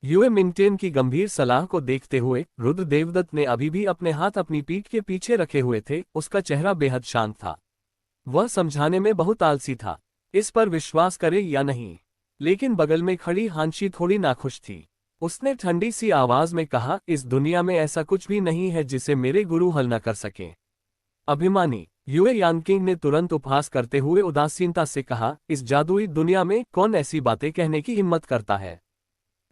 [SPEAKER 2] युए मिंटियन की गंभीर सलाह को देखते हुए रुद्र देवदत्त ने अभी भी अपने हाथ अपनी पीठ के पीछे रखे हुए थे। उसका चेहरा बेहद शांत था। वह समझाने में बहुत आलसी था, इस पर विश्वास करे या नहीं। लेकिन बगल में खड़ी हांशी थोड़ी नाखुश थी। उसने ठंडी सी आवाज में कहा, इस दुनिया में ऐसा कुछ भी नहीं है जिसे मेरे गुरु हल न कर सके। अभिमानी। युए यांकिंग ने तुरंत उपहास करते हुए उदासीनता से कहा, इस जादुई दुनिया में कौन ऐसी बातें कहने की हिम्मत करता है।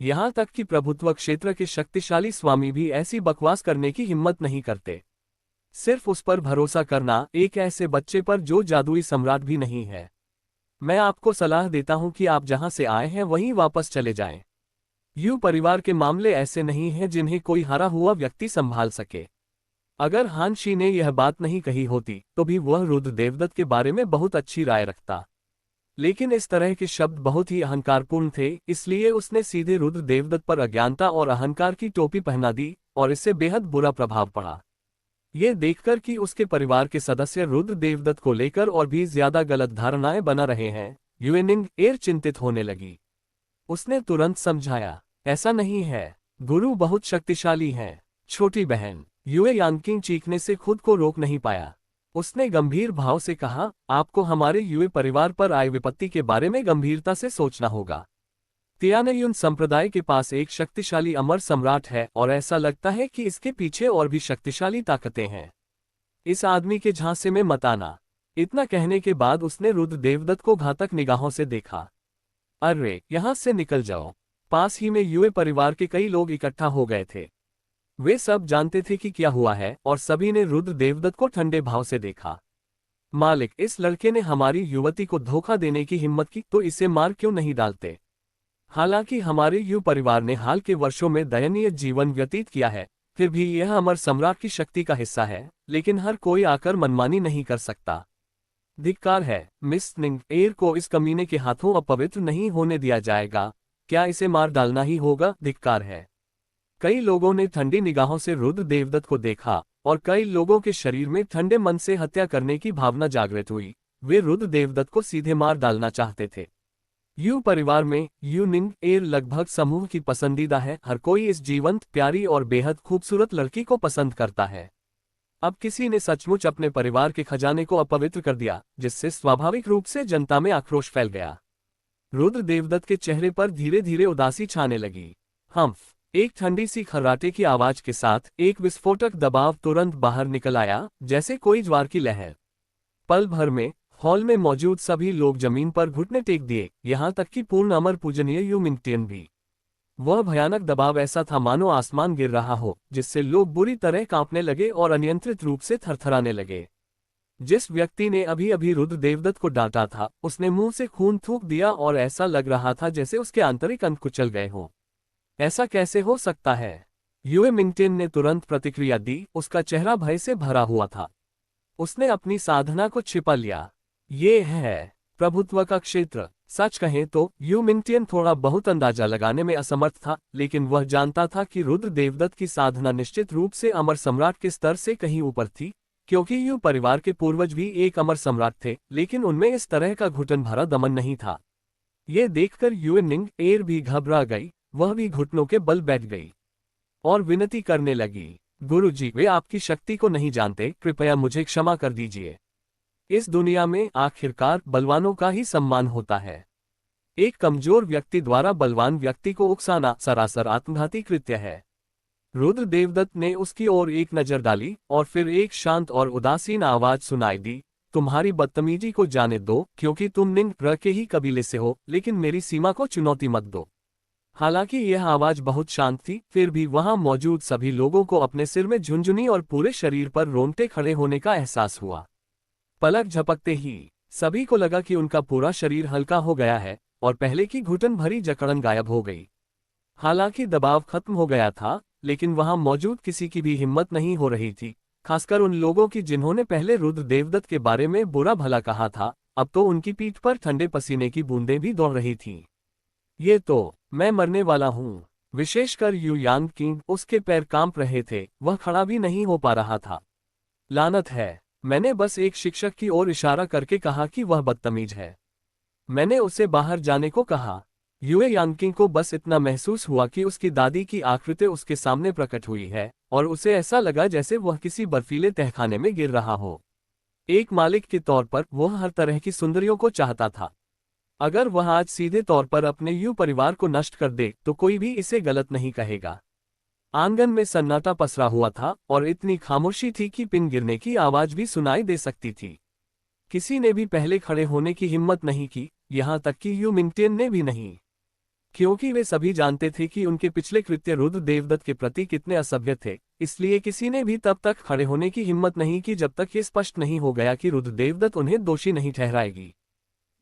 [SPEAKER 2] यहाँ तक कि प्रभुत्व क्षेत्र के शक्तिशाली स्वामी भी ऐसी बकवास करने की हिम्मत नहीं करते। सिर्फ उस पर भरोसा करना, एक ऐसे बच्चे पर जो जादुई सम्राट भी नहीं है। मैं आपको सलाह देता हूं कि आप जहां से आए हैं वहीं वापस चले जाएं। यू परिवार के मामले ऐसे नहीं हैं जिन्हें कोई हारा हुआ व्यक्ति संभाल सके। अगर हांशी ने यह बात नहीं कही होती तो भी वह रुद्र देवदत्त के बारे में बहुत अच्छी राय रखता। लेकिन इस तरह के शब्द बहुत ही अहंकारपूर्ण थे, इसलिए उसने सीधे रुद्र देवदत्त पर अज्ञानता और अहंकार की टोपी पहना दी और इससे बेहद बुरा प्रभाव पड़ा। ये देखकर कि उसके परिवार के सदस्य रुद्र देवदत्त को लेकर और भी ज्यादा गलत धारणाएं बना रहे हैं, युएनिंग एर चिंतित होने लगी। उसने तुरंत समझाया, ऐसा नहीं है, गुरु बहुत शक्तिशाली हैं। छोटी बहन युए यानकिंग चीखने से खुद को रोक नहीं पाया। उसने गंभीर भाव से कहा, आपको हमारे युए परिवार पर आए विपत्ति के बारे में गंभीरता से सोचना होगा। तियानयुन संप्रदाय के पास एक शक्तिशाली अमर सम्राट है और ऐसा लगता है कि इसके पीछे और भी शक्तिशाली ताकतें हैं। इस आदमी के झांसे में मत आना। इतना कहने के बाद उसने रुद्र देवदत्त को घातक निगाहों से देखा। अरे, यहां से निकल जाओ। पास ही में युए परिवार के कई लोग इकट्ठा हो गए थे। वे सब जानते थे कि क्या हुआ है और सभी ने रुद्र देवदत्त को ठंडे भाव से देखा। मालिक, इस लड़के ने हमारी युवती को धोखा देने की हिम्मत की, तो इसे मार क्यों नहीं डालते? हालांकि हमारे यू परिवार ने हाल के वर्षों में दयनीय जीवन व्यतीत किया है, फिर भी यह अमर सम्राट की शक्ति का हिस्सा है, लेकिन हर कोई आकर मनमानी नहीं कर सकता। धिक्कार है, मिस निंग एर को इस कमीने के हाथों अपवित्र नहीं होने दिया जाएगा। क्या इसे मार डालना ही होगा? धिक्कार है। कई लोगों ने ठंडी निगाहों से रुद्र देवदत्त को देखा और कई लोगों के शरीर में ठंडे मन से हत्या करने की भावना जागृत हुई। वे रुद्र देवदत्त को सीधे मार डालना चाहते थे। यू परिवार में यू निंग एर लगभग समूह की पसंदीदा है। हर कोई इस जीवंत, प्यारी और बेहद खूबसूरत लड़की को पसंद करता है। अब किसी ने सचमुच अपने परिवार के खजाने को अपवित्र कर दिया, जिससे स्वाभाविक रूप से जनता में आक्रोश फैल गया। रुद्र देवदत्त के चेहरे पर धीरे धीरे उदासी छाने लगी। हम्फ, एक ठंडी सी खर्राटे की आवाज के साथ एक विस्फोटक दबाव तुरंत बाहर निकल आया, जैसे कोई ज्वार की लहर। पल भर में हॉल में मौजूद सभी लोग जमीन पर घुटने टेक दिए, यहां तक कि पूर्ण अमर पूजनीय यू मिंगटियन भी। वह भयानक दबाव ऐसा था मानो आसमान गिर रहा हो, जिससे लोग बुरी तरह कांपने लगे और अनियंत्रित रूप से थरथराने लगे। जिस व्यक्ति ने अभी अभी रुद्र देवदत्त को डांटा था, उसने मुंह से खून थूक दिया और ऐसा लग रहा था जैसे उसके आंतरिक अंग कुचल गए हों। ऐसा कैसे हो सकता है? युए मिंगटियन ने तुरंत प्रतिक्रिया दी। उसका चेहरा भय से भरा हुआ था। उसने अपनी साधना को छिपा लिया। ये है प्रभुत्व का क्षेत्र। सच कहें तो यू मिंगटियन थोड़ा बहुत अंदाजा लगाने में असमर्थ था, लेकिन वह जानता था कि रुद्र देवदत्त की साधना निश्चित रूप से अमर सम्राट के स्तर से कहीं ऊपर थी, क्योंकि यू परिवार के पूर्वज भी एक अमर सम्राट थे, लेकिन उनमें इस तरह का घुटन भरा दमन नहीं था। ये देखकर युए निंग एर भी घबरा गई। वह भी घुटनों के बल बैठ गई और विनती करने लगी, गुरुजी, वे आपकी शक्ति को नहीं जानते, कृपया मुझे क्षमा कर दीजिए। इस दुनिया में आखिरकार बलवानों का ही सम्मान होता है। एक कमजोर व्यक्ति द्वारा बलवान व्यक्ति को उकसाना सरासर आत्मघाती कृत्य है। रुद्र देवदत्त ने उसकी ओर एक नजर डाली और फिर एक शांत और उदासीन आवाज सुनाई दी, तुम्हारी बदतमीजी को जाने दो, क्योंकि तुम निंग र के ही कबीले से हो, लेकिन मेरी सीमा को चुनौती मत दो। हालांकि यह आवाज बहुत शांत थी, फिर भी वहां मौजूद सभी लोगों को अपने सिर में झुनझुनी और पूरे शरीर पर रोंगटे खड़े होने का एहसास हुआ। पलक झपकते ही सभी को लगा कि उनका पूरा शरीर हल्का हो गया है और पहले की घुटन भरी जकड़न गायब हो गई। हालांकि दबाव खत्म हो गया था, लेकिन वहां मौजूद किसी की भी हिम्मत नहीं हो रही थी, खासकर उन लोगों की जिन्होंने पहले रुद्र देवदत्त के बारे में बुरा भला कहा था। अब तो उनकी पीठ पर ठंडे पसीने की बूंदें भी दौड़ रही थीं। ये तो मैं मरने वाला हूँ। विशेषकर यू यांग किंग, उसके पैर कांप रहे थे, वह खड़ा भी नहीं हो पा रहा था। लानत है, मैंने बस एक शिक्षक की ओर इशारा करके कहा कि वह बदतमीज है। मैंने उसे बाहर जाने को कहा। युए यांगकिंग को बस इतना महसूस हुआ कि उसकी दादी की आकृति उसके सामने प्रकट हुई है और उसे ऐसा लगा जैसे वह किसी बर्फीले तहखाने में गिर रहा हो। एक मालिक के तौर पर वह हर तरह की सुंदरियों को चाहता था। अगर वह आज सीधे तौर पर अपने यू परिवार को नष्ट कर दे तो कोई भी इसे गलत नहीं कहेगा। आंगन में सन्नाटा पसरा हुआ था और इतनी खामोशी थी कि पिन गिरने की आवाज भी सुनाई दे सकती थी। किसी ने भी पहले खड़े होने की हिम्मत नहीं की, यहां तक कि यू मिंगटियन ने भी नहीं, क्योंकि वे सभी जानते थे कि उनके पिछले कृत्य रुद्र देवदत्त के प्रति कितने असभ्य थे। इसलिए किसी ने भी तब तक खड़े होने की हिम्मत नहीं की जब तक ये स्पष्ट नहीं हो गया कि रुद्र देवदत्त उन्हें दोषी नहीं ठहराएगी।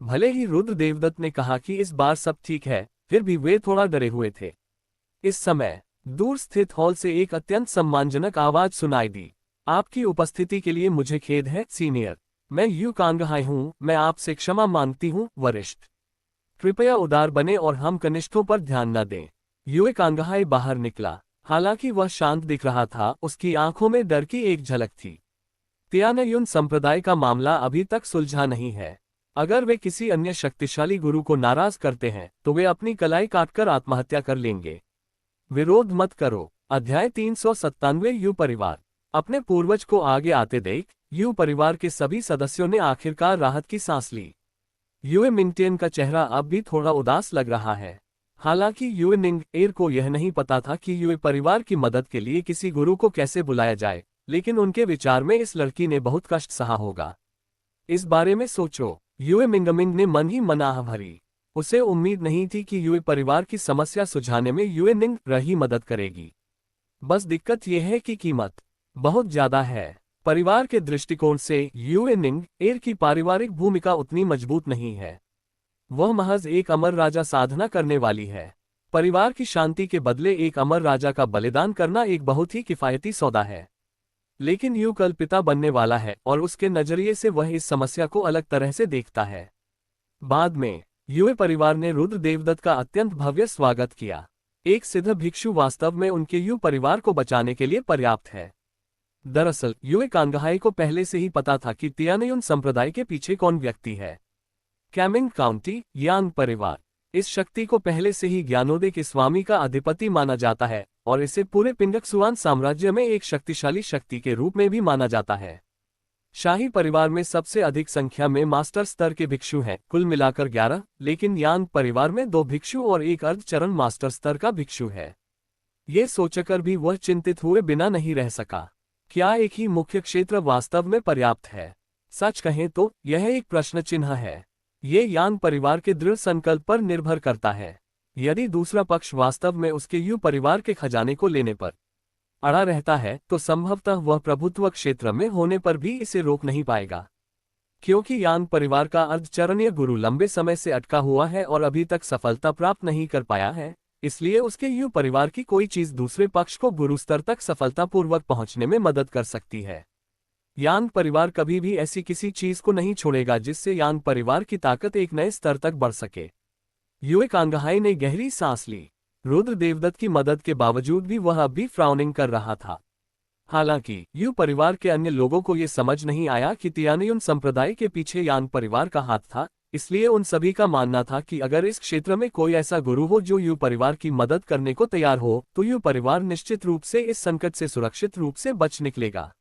[SPEAKER 2] भले ही रुद्र देवदत्त ने कहा कि इस बार सब ठीक है, फिर भी वे थोड़ा डरे हुए थे। इस समय दूर स्थित हॉल से एक अत्यंत सम्मानजनक आवाज सुनाई दी, आपकी उपस्थिति के लिए मुझे खेद है सीनियर। मैं यू कांगहाई हूं, मैं आपसे क्षमा मांगती हूं वरिष्ठ। कृपया उदार बने और हम कनिष्ठों पर ध्यान न दें। युए कांगहाई बाहर निकला। हालांकि वह शांत दिख रहा था, उसकी आंखों में डर की एक झलक थी। तियानयुन संप्रदाय का मामला अभी तक सुलझा नहीं है। अगर वे किसी अन्य शक्तिशाली गुरु को नाराज करते हैं तो वे अपनी कलाई काटकर आत्महत्या कर लेंगे। विरोध मत करो। अध्याय 397 यू परिवार। अपने पूर्वज को आगे आते देख यू परिवार के सभी सदस्यों ने आखिरकार राहत की सांस ली। युए मिंगटियन का चेहरा अब भी थोड़ा उदास लग रहा है। हालांकि युए निंग एर को यह नहीं पता था कि युए परिवार की मदद के लिए किसी गुरु को कैसे बुलाया जाए, लेकिन उनके विचार में इस लड़की ने बहुत कष्ट सहा होगा। इस बारे में सोचो। युए मिंगमिंग ने मन ही मन आह भरी। उसे उम्मीद नहीं थी कि युए परिवार की समस्या सुलझाने में युए निंग रही मदद करेगी। बस दिक्कत यह है कि कीमत बहुत ज्यादा है। परिवार के दृष्टिकोण से युए निंग एर की पारिवारिक भूमिका उतनी मजबूत नहीं है। वह महज एक अमर राजा साधना करने वाली है। परिवार की शांति के बदले एक अमर राजा का बलिदान करना एक बहुत ही किफायती सौदा है। लेकिन यू कल पिता बनने वाला है और उसके नजरिए से वह इस समस्या को अलग तरह से देखता है। बाद में युए परिवार ने रुद्र देवदत्त का अत्यंत भव्य स्वागत किया। एक सिद्ध भिक्षु वास्तव में उनके यू परिवार को बचाने के लिए पर्याप्त है। दरअसल युए कांगहाई को पहले से ही पता था कि तियानयुन संप्रदाय के पीछे कौन व्यक्ति है। कैमिंग काउंटी यांग परिवार। इस शक्ति को पहले से ही ज्ञानोदय के स्वामी का अधिपति माना जाता है और इसे पूरे पिंडकसुआन साम्राज्य में एक शक्तिशाली शक्ति के रूप में भी माना जाता है। शाही परिवार में सबसे अधिक संख्या में मास्टर स्तर के भिक्षु हैं, कुल मिलाकर 11, लेकिन यांग परिवार में 2 भिक्षु और एक अर्धचरण मास्टर स्तर का भिक्षु है। ये सोचकर भी वह चिंतित हुए बिना नहीं रह सका। क्या एक ही मुख्य क्षेत्र वास्तव में पर्याप्त है? सच कहें तो यह एक प्रश्न चिन्ह है। ये यांग परिवार के दृढ़ संकल्प पर निर्भर करता है। यदि दूसरा पक्ष वास्तव में उसके यू परिवार के खजाने को लेने पर अड़ा रहता है तो संभवतः वह प्रभुत्व क्षेत्र में होने पर भी इसे रोक नहीं पाएगा। क्योंकि यांग परिवार का अर्धचरणीय गुरु लंबे समय से अटका हुआ है और अभी तक सफलता प्राप्त नहीं कर पाया है, इसलिए उसके यू परिवार की कोई चीज दूसरे पक्ष को गुरु स्तर तक सफलतापूर्वक पहुंचने में मदद कर सकती है। यांग परिवार कभी भी ऐसी किसी चीज को नहीं छोड़ेगा जिससे यांग परिवार की ताकत एक नए स्तर तक बढ़ सके। युए कांगहाई ने गहरी सांस ली। रुद्र देवदत्त की मदद के बावजूद भी वह अब भी फ्राउनिंग कर रहा था। हालांकि यू परिवार के अन्य लोगों को यह समझ नहीं आया कि तियानयुन संप्रदाय के पीछे यांग परिवार का हाथ था, इसलिए उन सभी का मानना था कि अगर इस क्षेत्र में कोई ऐसा गुरु हो जो यू परिवार की मदद करने को तैयार हो तो यू परिवार निश्चित रूप से इस संकट से सुरक्षित रूप से बच निकलेगा।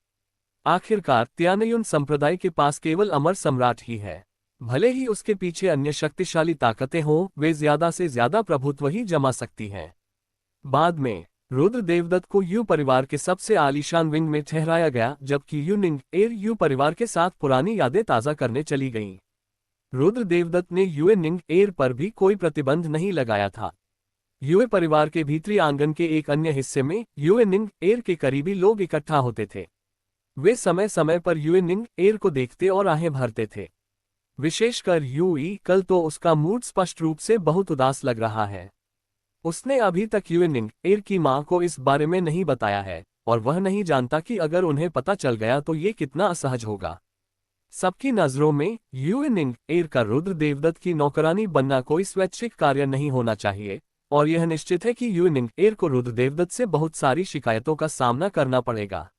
[SPEAKER 2] आखिरकार तियानयुन संप्रदाय के पास केवल अमर सम्राट ही है। भले ही उसके पीछे अन्य शक्तिशाली ताकतें हों, वे ज्यादा से ज्यादा प्रभुत्व ही जमा सकती हैं। बाद में रुद्र देवदत्त को यू परिवार के सबसे आलीशान विंग में ठहराया गया, जबकि यू निंग एर यू परिवार के साथ पुरानी यादें ताज़ा करने चली गईं। रुद्र देवदत्त ने युए निंग एर पर भी कोई प्रतिबंध नहीं लगाया था। युए परिवार के भीतरी आंगन के एक अन्य हिस्से में युए निंग एर के करीबी लोग इकट्ठा होते थे। वे समय समय पर युए निंग एर को देखते और आहें भरते थे। विशेषकर यूई, कल तो उसका मूड स्पष्ट रूप से बहुत उदास लग रहा है। उसने अभी तक युए निंग एर की मां को इस बारे में नहीं बताया है और वह नहीं जानता कि अगर उन्हें पता चल गया तो ये कितना असहज होगा। सबकी नजरों में युए निंग एर का रुद्र देवदत्त की नौकरानी बनना कोई स्वैच्छिक कार्य नहीं होना चाहिए और यह निश्चित है कि युए निंग एर को रुद्र देवदत्त से बहुत सारी शिकायतों का सामना करना पड़ेगा।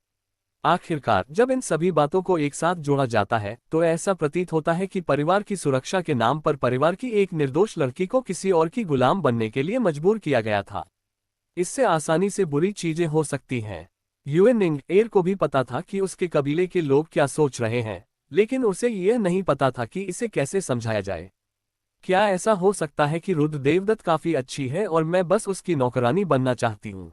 [SPEAKER 2] आखिरकार जब इन सभी बातों को एक साथ जोड़ा जाता है तो ऐसा प्रतीत होता है कि परिवार की सुरक्षा के नाम पर परिवार की एक निर्दोष लड़की को किसी और की गुलाम बनने के लिए मजबूर किया गया था। इससे आसानी से बुरी चीजें हो सकती हैं। युए निंग एर को भी पता था कि उसके कबीले के लोग क्या सोच रहे हैं, लेकिन उसे यह नहीं पता था कि इसे कैसे समझाया जाए। क्या ऐसा हो सकता है कि रुद्र देवदत्त काफी अच्छी है और मैं बस उसकी नौकरानी बनना चाहती हूँ?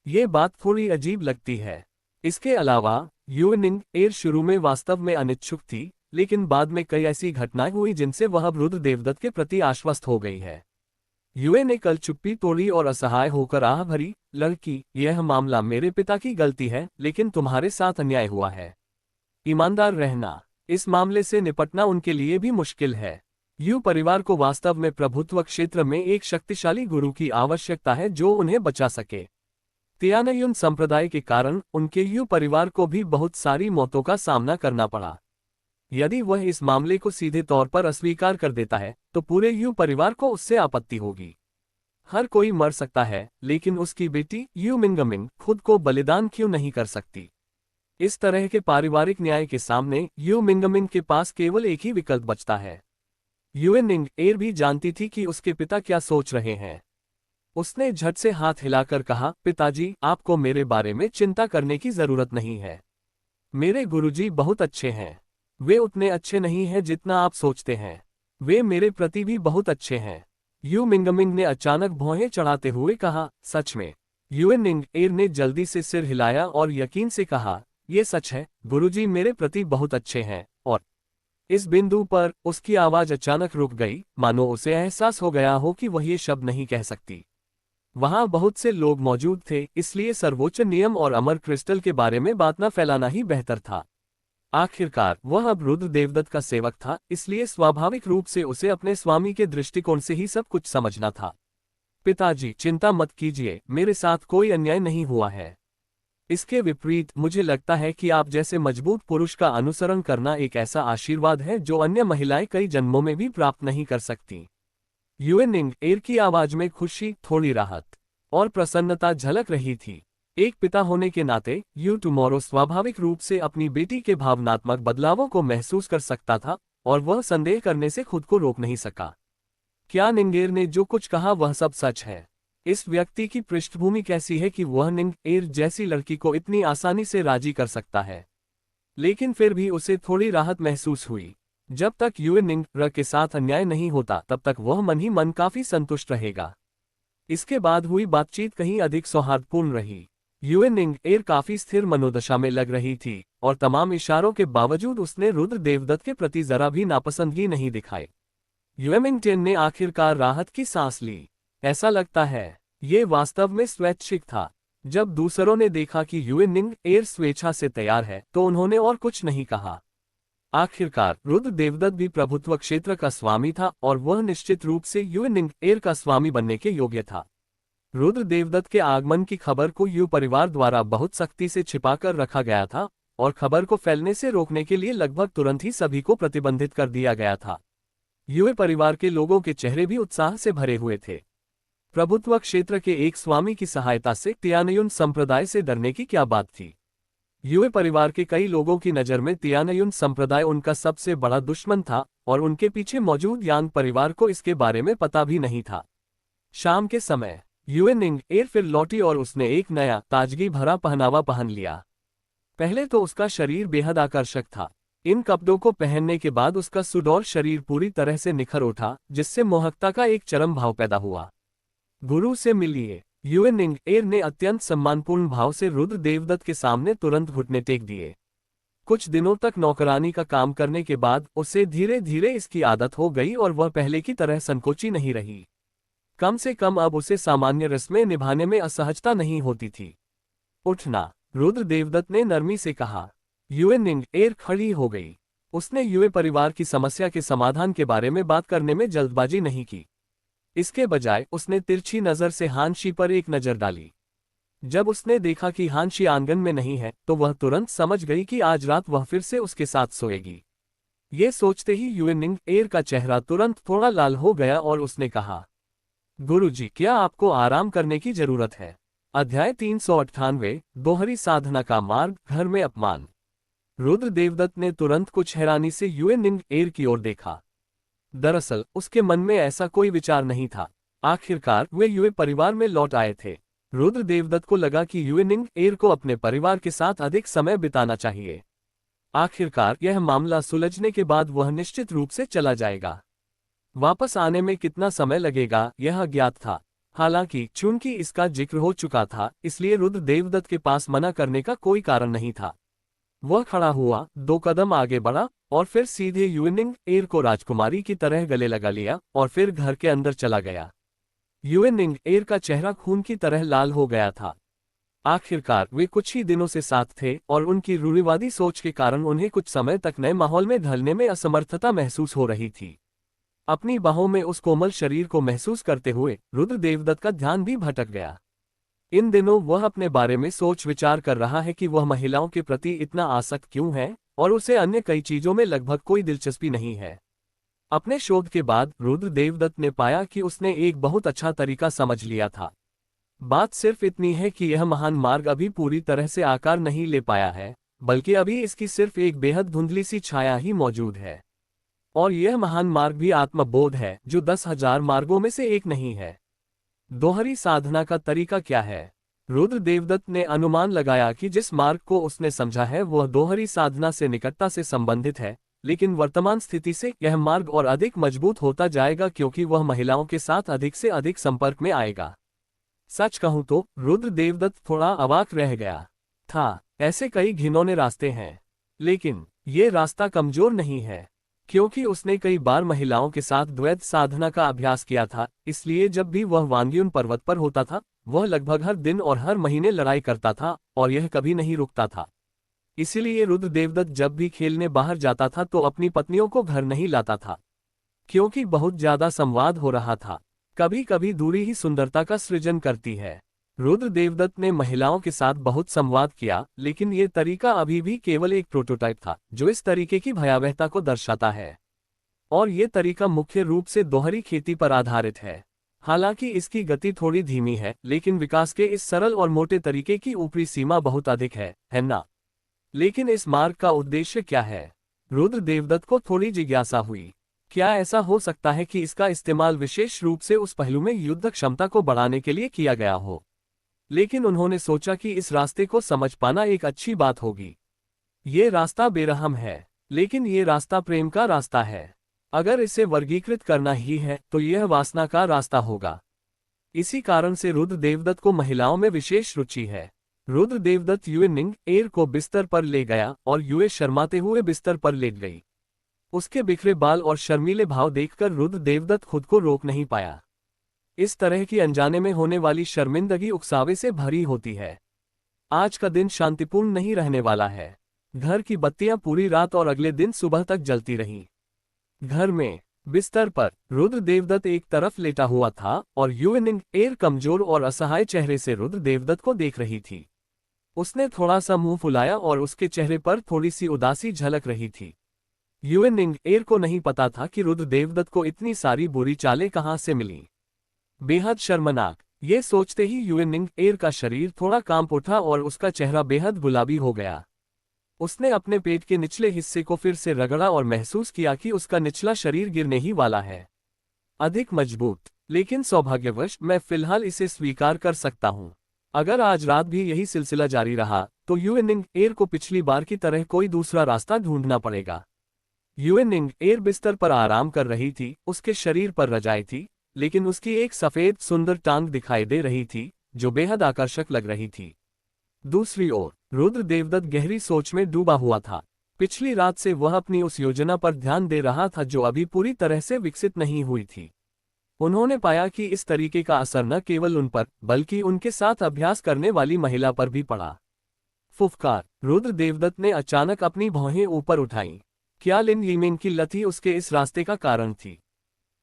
[SPEAKER 2] ये बात थोड़ी अजीब लगती है। इसके अलावा युए निंग एर शुरू में वास्तव में अनिच्छुक थी, लेकिन बाद में कई ऐसी घटनाएं हुई जिनसे वह अब रुद्र देवदत्त के प्रति आश्वस्त हो गई है। युए ने कल चुप्पी तोड़ी और असहाय होकर आह भरी, लड़की, यह मामला मेरे पिता की गलती है, लेकिन तुम्हारे साथ अन्याय हुआ है। ईमानदार रहना। इस मामले से निपटना उनके लिए भी मुश्किल है। यू परिवार को वास्तव में प्रभुत्व क्षेत्र में एक शक्तिशाली गुरु की आवश्यकता है जो उन्हें बचा सके। तियानयुन संप्रदाय के कारण उनके यू परिवार को भी बहुत सारी मौतों का सामना करना पड़ा। यदि वह इस मामले को सीधे तौर पर अस्वीकार कर देता है तो पूरे यू परिवार को उससे आपत्ति होगी। हर कोई मर सकता है, लेकिन उसकी बेटी यू मिंगमिंग खुद को बलिदान क्यों नहीं कर सकती? इस तरह के पारिवारिक न्याय के सामने यू मिंगमिंग के पास केवल एक ही विकल्प बचता है। यूएननिंग एर भी जानती थी कि उसके पिता क्या सोच रहे हैं। उसने झट से हाथ हिलाकर कहा, पिताजी, आपको मेरे बारे में चिंता करने की जरूरत नहीं है। मेरे गुरुजी बहुत अच्छे हैं। वे उतने अच्छे नहीं हैं जितना आप सोचते हैं। वे मेरे प्रति भी बहुत अच्छे हैं। यू मिंगमिंग ने अचानक भौहें चढ़ाते हुए कहा, सच में? यूएननिंग एर ने जल्दी से सिर हिलाया और यकीन से कहा, ये सच है, गुरुजी मेरे प्रति बहुत अच्छे हैं। और इस बिंदु पर उसकी आवाज अचानक रुक गई, मानो उसे एहसास हो गया हो कि वह ये शब्द नहीं कह सकती। वहां बहुत से लोग मौजूद थे, इसलिए सर्वोच्च नियम और अमर क्रिस्टल के बारे में बात न फैलाना ही बेहतर था। आखिरकार वह अब रुद्र देवदत्त का सेवक था, इसलिए स्वाभाविक रूप से उसे अपने स्वामी के दृष्टिकोण से ही सब कुछ समझना था। पिताजी, चिंता मत कीजिए, मेरे साथ कोई अन्याय नहीं हुआ है। इसके विपरीत मुझे लगता है कि आप जैसे मजबूत पुरुष का अनुसरण करना एक ऐसा आशीर्वाद है जो अन्य महिलाएं कई जन्मों में भी प्राप्त नहीं कर सकती। यूएननिंग एर की आवाज में खुशी, थोड़ी राहत और प्रसन्नता झलक रही थी। एक पिता होने के नाते यू टुमारो स्वाभाविक रूप से अपनी बेटी के भावनात्मक बदलावों को महसूस कर सकता था और वह संदेह करने से खुद को रोक नहीं सका। क्या निंगेर ने जो कुछ कहा वह सब सच है? इस व्यक्ति की पृष्ठभूमि कैसी है कि वह निंग एर जैसी लड़की को इतनी आसानी से राजी कर सकता है? लेकिन फिर भी उसे थोड़ी राहत महसूस हुई। जब तक यूएननिंग र के साथ अन्याय नहीं होता तब तक वह मन ही मन काफी संतुष्ट रहेगा। इसके बाद हुई बातचीत कहीं अधिक सौहार्दपूर्ण रही। यूएननिंग एर काफी स्थिर मनोदशा में लग रही थी और तमाम इशारों के बावजूद उसने रुद्र देवदत्त के प्रति जरा भी नापसंदगी नहीं दिखाई। यूएमिंगटन ने आखिरकार राहत की सांस ली। ऐसा लगता है ये वास्तव में स्वैच्छिक था। जब दूसरों ने देखा कि यूएननिंग एर स्वेच्छा से तैयार है तो उन्होंने और कुछ नहीं कहा। आखिरकार रुद्र देवदत्त भी प्रभुत्व क्षेत्र का स्वामी था और वह निश्चित रूप से यूएननिंग एर का स्वामी बनने के योग्य था। रुद्र देवदत्त के आगमन की खबर को यू परिवार द्वारा बहुत सख्ती से छिपाकर रखा गया था और खबर को फैलने से रोकने के लिए लगभग तुरंत ही सभी को प्रतिबंधित कर दिया गया था। यू परिवार के लोगों के चेहरे भी उत्साह से भरे हुए थे। प्रभुत्व क्षेत्र के एक स्वामी की सहायता से तियानयुन संप्रदाय से डरने की क्या बात थी? यूए परिवार के कई लोगों की नज़र में तियानयुन संप्रदाय उनका सबसे बड़ा दुश्मन था और उनके पीछे मौजूद यांग परिवार को इसके बारे में पता भी नहीं था। शाम के समय यूएननिंग एर फिर लौटी और उसने एक नया ताजगी भरा पहनावा पहन लिया। पहले तो उसका शरीर बेहद आकर्षक था। इन कपड़ों को पहनने के बाद उसका सुडौल शरीर पूरी तरह से निखर उठा, जिससे मोहकता का एक चरम भाव पैदा हुआ। गुरु से मिलिए। यूएननिंग एर ने अत्यंत सम्मानपूर्ण भाव से रुद्र देवदत्त के सामने तुरंत घुटने टेक दिए। कुछ दिनों तक नौकरानी का काम करने के बाद उसे धीरे धीरे इसकी आदत हो गई और वह पहले की तरह संकोची नहीं रही। कम से कम अब उसे सामान्य रस्में निभाने में असहजता नहीं होती थी। उठना, रुद्र देवदत्त ने नरमी से कहा। यूएननिंग एर खड़ी हो गई। उसने यूए परिवार की समस्या के समाधान के बारे में बात करने में जल्दबाजी नहीं की। इसके बजाय उसने तिरछी नजर से हानशी पर एक नजर डाली। जब उसने देखा कि हानशी आंगन में नहीं है तो वह तुरंत समझ गई कि आज रात वह फिर से उसके साथ सोएगी। ये सोचते ही यूएननिंग एर का चेहरा तुरंत थोड़ा लाल हो गया और उसने कहा, गुरुजी, क्या आपको आराम करने की जरूरत है? अध्याय 398 दोहरी साधना का मार्ग, घर में अपमान। रुद्र देवदत्त ने तुरंत कुछ हैरानी से यूएननिंग एर की ओर देखा। दरअसल उसके मन में ऐसा कोई विचार नहीं था। आखिरकार वे यूए परिवार में लौट आए थे। रुद्र देवदत्त को लगा कि यूएननिंग एर को अपने परिवार के साथ अधिक समय बिताना चाहिए। आखिरकार यह मामला सुलझने के बाद वह निश्चित रूप से चला जाएगा। वापस आने में कितना समय लगेगा यह अज्ञात था। हालांकि चूंकि इसका जिक्र हो चुका था, इसलिए रुद्र देवदत्त के पास मना करने का कोई कारण नहीं था। वह खड़ा हुआ, 2 कदम आगे बढ़ा और फिर सीधे यूएननिंग एर को राजकुमारी की तरह गले लगा लिया और फिर घर के अंदर चला गया। यूएननिंग एर का चेहरा खून की तरह लाल हो गया था। आखिरकार वे कुछ ही दिनों से साथ थे और उनकी रूढ़िवादी सोच के कारण उन्हें कुछ समय तक नए माहौल में ढलने में असमर्थता महसूस हो रही थी। अपनी बाहों में उस कोमल शरीर को महसूस करते हुए रुद्र देवदत्त का ध्यान भी भटक गया। इन दिनों वह अपने बारे में सोच विचार कर रहा है कि वह महिलाओं के प्रति इतना आसक्त क्यों है और उसे अन्य कई चीजों में लगभग कोई दिलचस्पी नहीं है। अपने शोध के बाद रुद्र देवदत्त ने पाया कि उसने एक बहुत अच्छा तरीका समझ लिया था। बात सिर्फ इतनी है कि यह महान मार्ग अभी पूरी तरह से आकार नहीं ले पाया है, बल्कि अभी इसकी सिर्फ एक बेहद धुंधली सी छाया ही मौजूद है। और यह महान मार्ग भी आत्मबोध है, जो 10,000 मार्गों में से एक नहीं है। दोहरी साधना का तरीका क्या है? रुद्र देवदत्त ने अनुमान लगाया कि जिस मार्ग को उसने समझा है वह दोहरी साधना से निकटता से संबंधित है, लेकिन वर्तमान स्थिति से यह मार्ग और अधिक मजबूत होता जाएगा क्योंकि वह महिलाओं के साथ अधिक से अधिक संपर्क में आएगा। सच कहूं तो रुद्र देवदत्त थोड़ा अवाक रह गया था। ऐसे कई घिनौने रास्ते हैं, लेकिन ये रास्ता कमजोर नहीं है, क्योंकि उसने कई बार महिलाओं के साथ द्वैत साधना का अभ्यास किया था। इसलिए जब भी वह वांग्युन पर्वत पर होता था, वह लगभग हर दिन और हर महीने लड़ाई करता था और यह कभी नहीं रुकता था। इसीलिए रुद्र देवदत्त जब भी खेलने बाहर जाता था तो अपनी पत्नियों को घर नहीं लाता था, क्योंकि बहुत ज्यादा संवाद हो रहा था। कभी कभी दूरी ही सुंदरता का सृजन करती है। रुद्र देवदत्त ने महिलाओं के साथ बहुत संवाद किया, लेकिन ये तरीका अभी भी केवल एक प्रोटोटाइप था जो इस तरीके की भयावहता को दर्शाता है। और ये तरीका मुख्य रूप से दोहरी खेती पर आधारित है। हालांकि इसकी गति थोड़ी धीमी है, लेकिन विकास के इस सरल और मोटे तरीके की ऊपरी सीमा बहुत अधिक है ना? लेकिन इस मार्ग का उद्देश्य क्या है? रुद्र देवदत्त को थोड़ी जिज्ञासा हुई। क्या ऐसा हो सकता है कि इसका इस्तेमाल विशेष रूप से उस पहलू में युद्ध क्षमता को बढ़ाने के लिए किया गया हो? लेकिन उन्होंने सोचा कि इस रास्ते को समझ पाना एक अच्छी बात होगी। ये रास्ता बेरहम है, लेकिन ये रास्ता प्रेम का रास्ता है। अगर इसे वर्गीकृत करना ही है तो यह वासना का रास्ता होगा। इसी कारण से रुद्र देवदत्त को महिलाओं में विशेष रुचि है। रुद्र देवदत्त युए निंग एर को बिस्तर पर ले गया और युए शर्माते हुए बिस्तर पर लेट गई। उसके बिखरे बाल और शर्मीले भाव देखकर रुद्र देवदत्त खुद को रोक नहीं पाया। इस तरह की अनजाने में होने वाली शर्मिंदगी उकसावे से भरी होती है। आज का दिन शांतिपूर्ण नहीं रहने वाला है। घर की बत्तियां पूरी रात और अगले दिन सुबह तक जलती रहीं। घर में बिस्तर पर रुद्र देवदत्त एक तरफ लेटा हुआ था और युए निंग एर कमजोर और असहाय चेहरे से रुद्र देवदत्त को देख रही थी। उसने थोड़ा सा मुंह फुलाया और उसके चेहरे पर थोड़ी सी उदासी झलक रही थी। युए निंग एर को नहीं पता था कि रुद्र देवदत्त को इतनी सारी बुरी चालें कहां से मिली। बेहद शर्मनाक ये सोचते ही युए निंग एर का शरीर थोड़ा कांप उठा और उसका चेहरा बेहद गुलाबी हो गया। उसने अपने पेट के निचले हिस्से को फिर से रगड़ा और महसूस किया कि उसका निचला शरीर गिरने ही वाला है। अधिक मजबूत, लेकिन सौभाग्यवश मैं फिलहाल इसे स्वीकार कर सकता हूं। अगर आज रात भी यही सिलसिला जारी रहा तो युए निंग एर को पिछली बार की तरह कोई दूसरा रास्ता ढूंढना पड़ेगा। युए निंग एर बिस्तर पर आराम कर रही थी। उसके शरीर पर रजाई थी, लेकिन उसकी एक सफेद सुंदर टांग दिखाई दे रही थी जो बेहद आकर्षक लग रही थी। दूसरी ओर रुद्र देवदत्त गहरी सोच में डूबा हुआ था। पिछली रात से वह अपनी उस योजना पर ध्यान दे रहा था जो अभी पूरी तरह से विकसित नहीं हुई थी। उन्होंने पाया कि इस तरीके का असर न केवल उन पर बल्कि उनके साथ अभ्यास करने वाली महिला पर भी पड़ा। फुफकार, रुद्र देवदत्त ने अचानक अपनी भौहें ऊपर उठाईं। क्या लिन यीमिन की लत ही उसके इस रास्ते का कारण थी?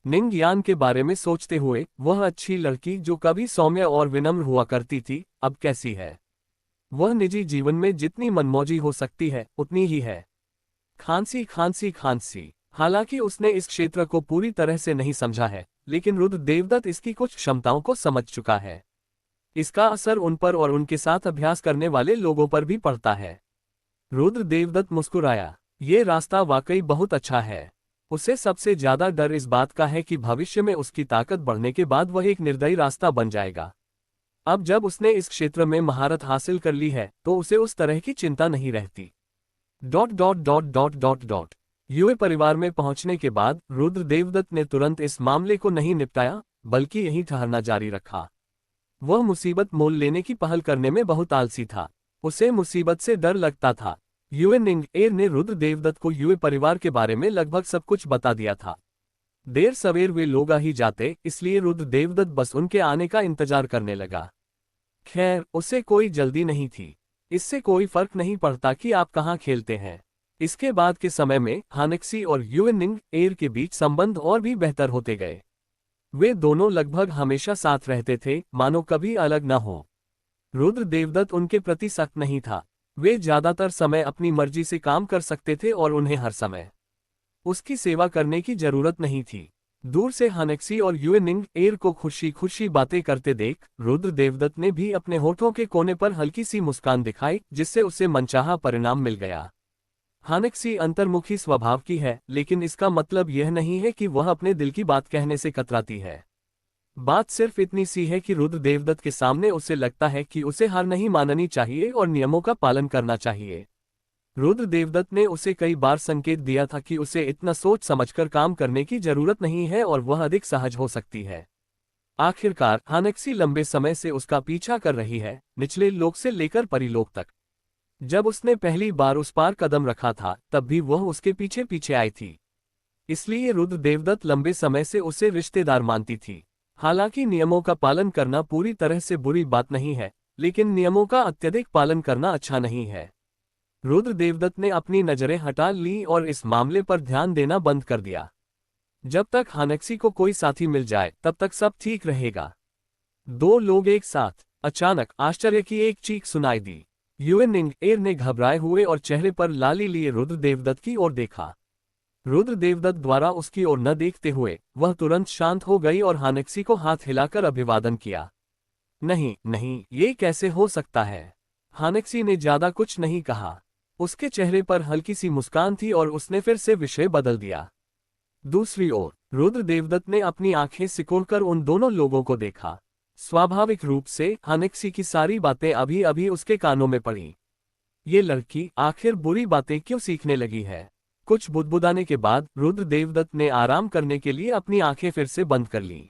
[SPEAKER 2] निंग यान के बारे में सोचते हुए, वह अच्छी लड़की जो कभी सौम्य और विनम्र हुआ करती थी, अब कैसी है? वह निजी जीवन में जितनी मनमौजी हो सकती है उतनी ही है। खांसी खांसी खांसी। हालांकि उसने इस क्षेत्र को पूरी तरह से नहीं समझा है, लेकिन रुद्र देवदत्त इसकी कुछ क्षमताओं को समझ चुका है। इसका असर उन पर और उनके साथ अभ्यास करने वाले लोगों पर भी पड़ता है। रुद्र देवदत्त मुस्कुराया। ये रास्ता वाकई बहुत अच्छा है। उसे सबसे ज्यादा डर इस बात का है कि भविष्य में उसकी ताकत बढ़ने के बाद वह एक निर्दयी रास्ता बन जाएगा। अब जब उसने इस क्षेत्र में महारत हासिल कर ली है तो उसे उस तरह की चिंता नहीं रहती। युए परिवार में पहुंचने के बाद रुद्र देवदत्त ने तुरंत इस मामले को नहीं निपटाया, बल्कि यहीं ठहरना जारी रखा। वह मुसीबत मोल लेने की पहल करने में बहुत आलसी था। उसे मुसीबत से डर लगता था। युए निंग एर ने रुद्र देवदत्त को युए परिवार के बारे में लगभग सब कुछ बता दिया था। देर सवेर वे लोग आ ही जाते, इसलिए रुद्र देवदत्त बस उनके आने का इंतजार करने लगा। खैर, उसे कोई जल्दी नहीं थी। इससे कोई फर्क नहीं पड़ता कि आप कहाँ खेलते हैं। इसके बाद के समय में हानेक्सी और युए निंग एर के बीच संबंध और भी बेहतर होते गए। वे दोनों लगभग हमेशा साथ रहते थे, मानो कभी अलग न हो। रुद्र देवदत्त उनके प्रति सख्त नहीं था। वे ज्यादातर समय अपनी मर्जी से काम कर सकते थे और उन्हें हर समय उसकी सेवा करने की जरूरत नहीं थी। दूर से हानेक्सी और यूएनिंग एर को खुशी खुशी बातें करते देख रुद्र देवदत्त ने भी अपने होठों के कोने पर हल्की सी मुस्कान दिखाई, जिससे उसे मनचाहा परिणाम मिल गया। हानेक्सी अंतर्मुखी स्वभाव की है, लेकिन इसका मतलब यह नहीं है कि वह अपने दिल की बात कहने से कतराती है। बात सिर्फ इतनी सी है कि रुद्र देवदत्त के सामने उसे लगता है कि उसे हार नहीं माननी चाहिए और नियमों का पालन करना चाहिए। रुद्र देवदत्त ने उसे कई बार संकेत दिया था कि उसे इतना सोच समझकर काम करने की जरूरत नहीं है और वह अधिक सहज हो सकती है। आखिरकार हानेक्सी लंबे समय से उसका पीछा कर रही है, निचले लोक से लेकर परीलोक तक। जब उसने पहली बार उस पार कदम रखा था तब भी वह उसके पीछे पीछे आई थी। इसलिए रुद्र देवदत्त लंबे समय से उसे रिश्तेदार मानती थी। हालांकि नियमों का पालन करना पूरी तरह से बुरी बात नहीं है, लेकिन नियमों का अत्यधिक पालन करना अच्छा नहीं है। रुद्र देवदत्त ने अपनी नजरें हटा ली और इस मामले पर ध्यान देना बंद कर दिया। जब तक हानेक्सी को कोई साथी मिल जाए तब तक सब ठीक रहेगा। दो लोग एक साथ। अचानक आश्चर्य की एक चीख सुनाई दी। यूएनिंग एर ने घबराए हुए और चेहरे पर लाली लिए रुद्र देवदत्त की ओर देखा। रुद्र देवदत्त द्वारा उसकी ओर न देखते हुए वह तुरंत शांत हो गई और हानेक्सी को हाथ हिलाकर अभिवादन किया। नहीं नहीं, ये कैसे हो सकता है? हानेक्सी ने ज्यादा कुछ नहीं कहा। उसके चेहरे पर हल्की सी मुस्कान थी और उसने फिर से विषय बदल दिया। दूसरी ओर रुद्र देवदत्त ने अपनी आंखें सिकोड़कर उन दोनों लोगों को देखा। स्वाभाविक रूप से हानेक्सी की सारी बातें अभी अभी उसके कानों में पड़ी। ये लड़की आखिर बुरी बातें क्यों सीखने लगी है? कुछ बुदबुदाने के बाद रुद्र देवदत्त ने आराम करने के लिए अपनी आंखें फिर से बंद कर लीं।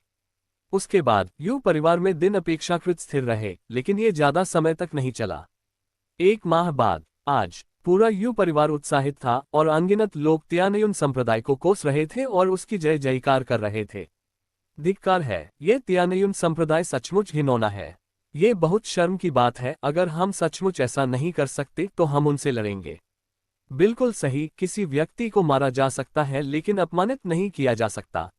[SPEAKER 2] उसके बाद यू परिवार में दिन अपेक्षाकृत स्थिर रहे, लेकिन ये ज्यादा समय तक नहीं चला। 1 माह बाद आज पूरा यू परिवार उत्साहित था और अनगिनत लोग त्यानयुन संप्रदाय को कोस रहे थे और उसकी जय जयकार कर रहे थे। धिक्कार है, ये त्यानयुन संप्रदाय सचमुच घिनौना है। ये बहुत शर्म की बात है। अगर हम सचमुच ऐसा नहीं कर सकते तो हम उनसे लड़ेंगे। बिल्कुल सही, किसी व्यक्ति को मारा जा सकता है लेकिन अपमानित नहीं किया जा सकता।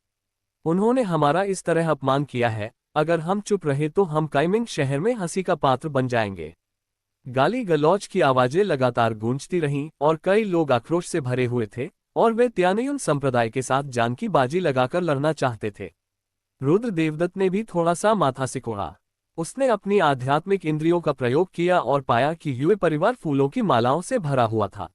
[SPEAKER 2] उन्होंने हमारा इस तरह अपमान किया है, अगर हम चुप रहे तो हम काइमिंग शहर में हंसी का पात्र बन जाएंगे। गाली गलौज की आवाजें लगातार गूंजती रहीं और कई लोग आक्रोश से भरे हुए थे और वे त्यानयुन संप्रदाय के साथ जान की बाजी लगाकर लड़ना चाहते थे। रुद्र देवदत्त ने भी थोड़ा सा माथा सिकोड़ा। उसने अपनी आध्यात्मिक इंद्रियों का प्रयोग किया और पाया कि यू परिवार फूलों की मालाओं से भरा हुआ था।